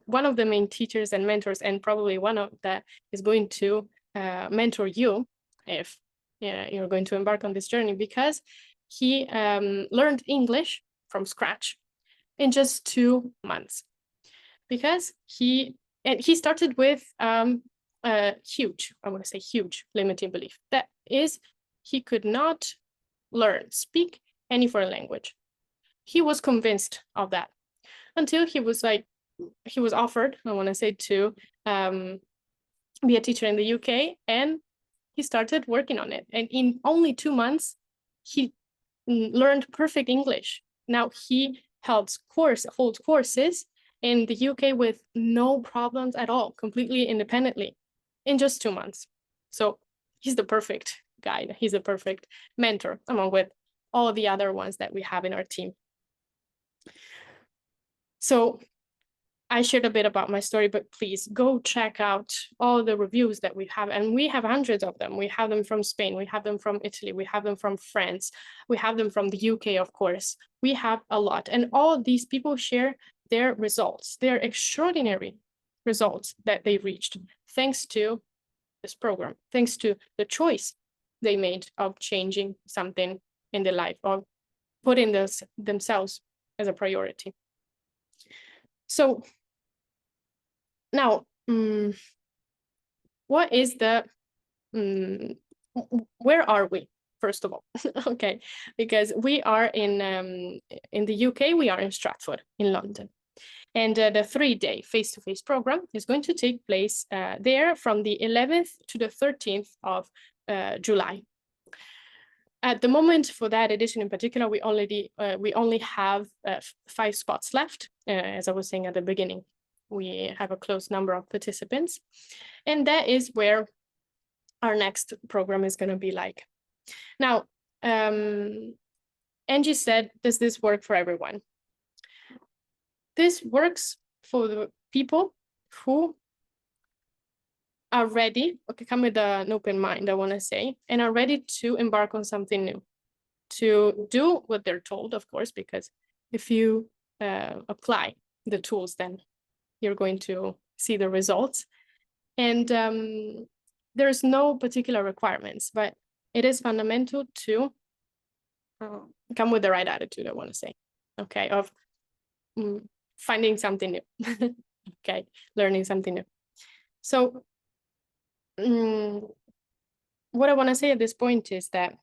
A: one of the main teachers and mentors, and probably one of that is going to mentor you if you're going to embark on this journey, because he learned English from scratch in just 2 months, because he started with a huge, I want to say huge limiting belief. That is, he could not speak any foreign language. He was convinced of that until he was offered, I want to say, to be a teacher in the UK, and he started working on it. And in only 2 months, he learned perfect English. Now he hold courses in the UK with no problems at all, completely independently, in just 2 months. So he's the perfect guide. He's a perfect mentor, along with all of the other ones that we have in our team. So I shared a bit about my story, but please go check out all the reviews that we have. And we have hundreds of them. We have them from Spain, we have them from Italy, we have them from France, we have them from the UK, of course. We have a lot. And all of these people share their results, their extraordinary results that they reached, thanks to this program, thanks to the choice they made of changing something in their life, of putting themselves as a priority. So now, what is where are we, first of all? Okay, because we are in the UK, we are in Stratford, in London. And the 3-day face-to-face program is going to take place there from the 11th to the 13th of July. At the moment, for that edition in particular, we only have 5 spots left. As I was saying at the beginning, we have a close number of participants, and that is where our next program is going to be like. Now, Angie said, does this work for everyone? This works for the people who are ready, come with an open mind, I want to say, and are ready to embark on something new, to do what they're told, of course, because if you apply the tools, then you're going to see the results. And there's no particular requirements, but it is fundamental to come with the right attitude, I want to say, okay, of finding something new, okay, learning something new. So what I want to say at this point is that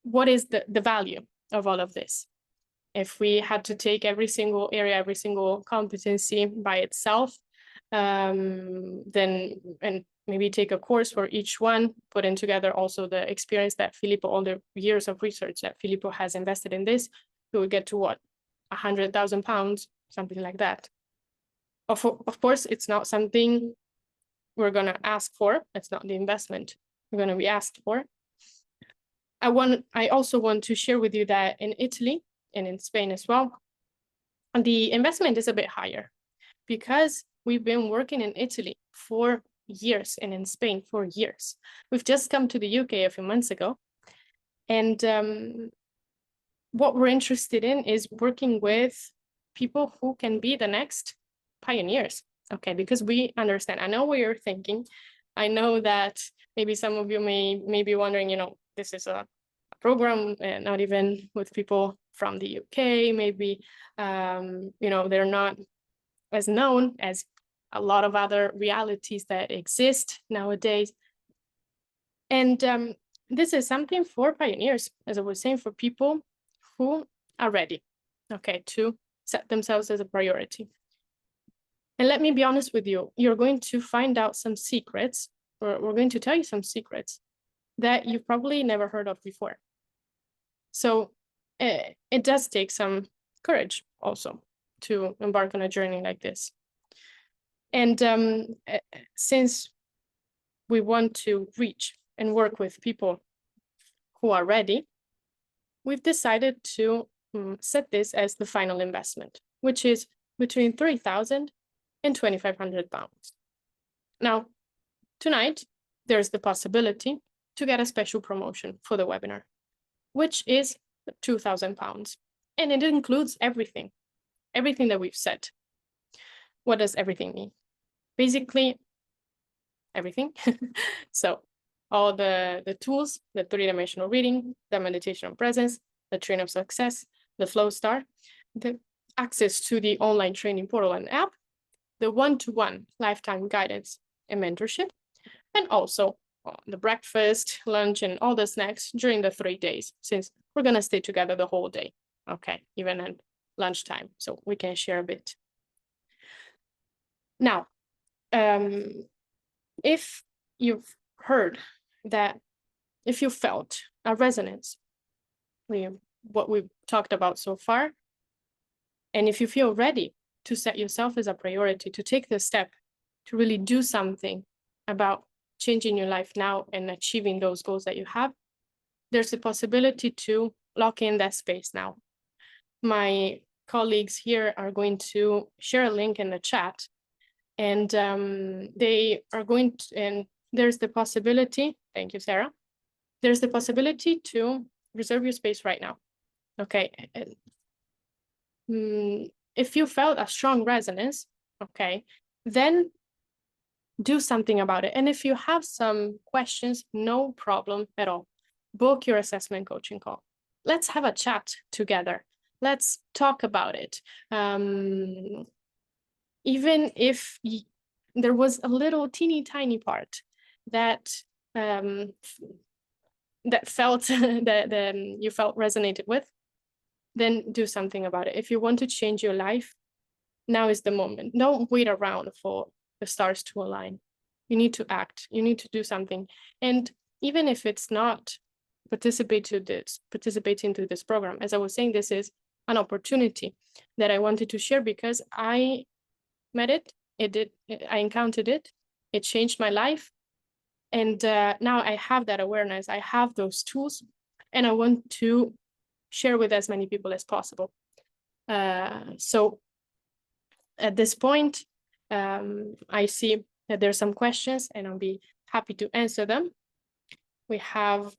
A: what is the value of all of this? If we had to take every single area, every single competency by itself, then, and maybe take a course for each one, putting together also the experience that Filippo, all the years of research that Filippo has invested in this, we would get to what? £100,000, something like that. Of course, it's not something we're going to ask for. It's not the investment we're going to be asked for. I also want to share with you that in Italy and in Spain as well, the investment is a bit higher because we've been working in Italy for years and in Spain for years. We've just come to the UK a few months ago. And what we're interested in is working with people who can be the next pioneers. Okay, because we understand, I know what you're thinking. I know that maybe some of you may be wondering, you know, this is a program, not even with people from the UK, maybe, you know, they're not as known as a lot of other realities that exist nowadays. And this is something for pioneers, as I was saying, for people who are ready, okay, to set themselves as a priority. And let me be honest with you, you're going to find out some secrets, or we're going to tell you some secrets that you've probably never heard of before. So it does take some courage also to embark on a journey like this. And since we want to reach and work with people who are ready, we've decided to set this as the final investment, which is between £3,000 and £2,500. Now, tonight, there's the possibility to get a special promotion for the webinar, which is £2,000. And it includes everything that we've said. What does everything mean? Basically, everything. So all the tools, the 3-dimensional reading, the meditation on presence, the train of success, the flow star, the access to the online training portal and app, the one-to-one lifetime guidance and mentorship, and also the breakfast, lunch, and all the snacks during the 3 days, since we're going to stay together the whole day. Okay, even at lunchtime, so we can share a bit. Now, if you've heard that, if you felt a resonance with what we've talked about so far, And if you feel ready to set yourself as a priority, to take the step to really do something about changing your life now and achieving those goals that you have, there's a possibility to lock in that space now. My colleagues here are going to share a link in the chat, and they are going to, and there's the possibility, thank you, Sarah, there's the possibility to reserve your space right now. Okay. If you felt a strong resonance, okay, then do something about it. And if you have some questions, no problem at all. Book your assessment coaching call. Let's have a chat together. Let's talk about it. Even if there was a little teeny tiny part that that felt that you felt resonated with, then do something about it. If you want to change your life, now is the moment. Don't wait around for the stars to align. You need to act. You need to do something. And even if it's not participating to this program, as I was saying, this is an opportunity that I wanted to share because I met it. I encountered it. It changed my life. And now I have that awareness. I have those tools, and I want to share with as many people as possible. So at this point, I see that there's some questions, and I'll be happy to answer them. We have,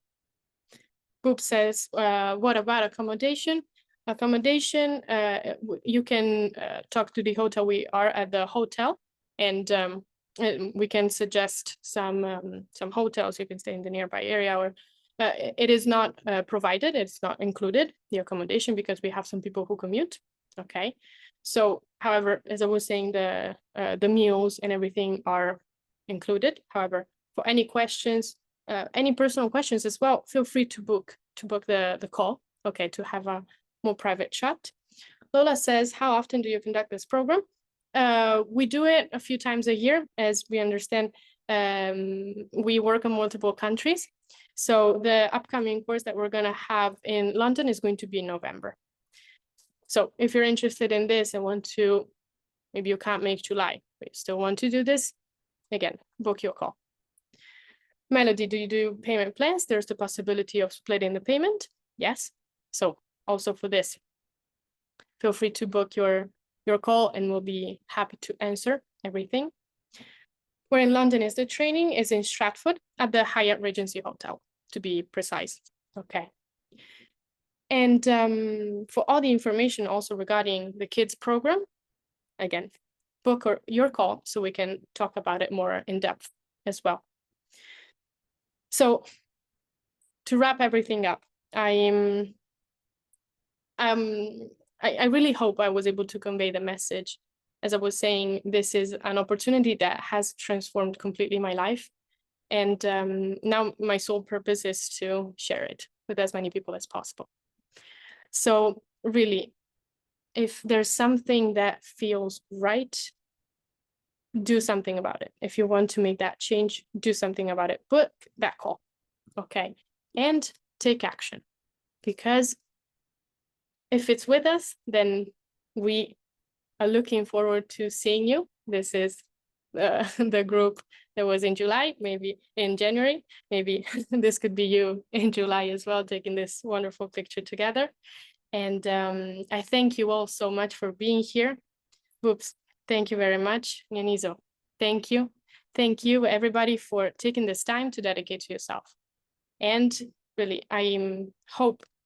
A: Boop says, what about accommodation? Accommodation, you can talk to the hotel. We are at the hotel, and we can suggest some hotels. You can stay in the nearby area, or it is not provided. It's not included, the accommodation, because we have some people who commute. Okay. So, however, as I was saying, the meals and everything are included. However, for any questions, any personal questions as well, feel free to book the call. Okay, to have a more private chat. Lola says, how often do you conduct this program? We do it a few times a year. As we understand, we work in multiple countries. So the upcoming course that we're going to have in London is going to be in November. So if you're interested in this and want to, maybe you can't make July, but you still want to do this, again, book your call. Melody, do you do payment plans? There's the possibility of splitting the payment. Yes. So also for this, feel free to book your call, and we'll be happy to answer everything. Where in London is the training? Is in Stratford at the Hyatt Regency Hotel, to be precise. Okay. And for all the information also regarding the kids program, again, book your call so we can talk about it more in depth as well. So to wrap everything up, I really hope I was able to convey the message. As I was saying, this is an opportunity that has transformed completely my life. And now my sole purpose is to share it with as many people as possible. So really, if there's something that feels right, do something about it. If you want to make that change, do something about it. Book that call, okay? And take action, because if it's with us, then we are looking forward to seeing you. This is the group that was in July, maybe in January, maybe this could be you in July as well, taking this wonderful picture together. And I thank you all so much for being here. Whoops, thank you very much. Nianizo, thank you. Thank you, everybody, for taking this time to dedicate to yourself. And really, I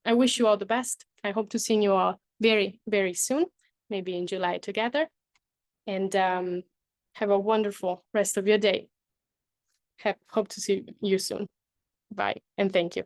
A: wish you all the best. I hope to see you all very, very soon, maybe in July together. And have a wonderful rest of your day. Hope to see you soon. Bye, and thank you.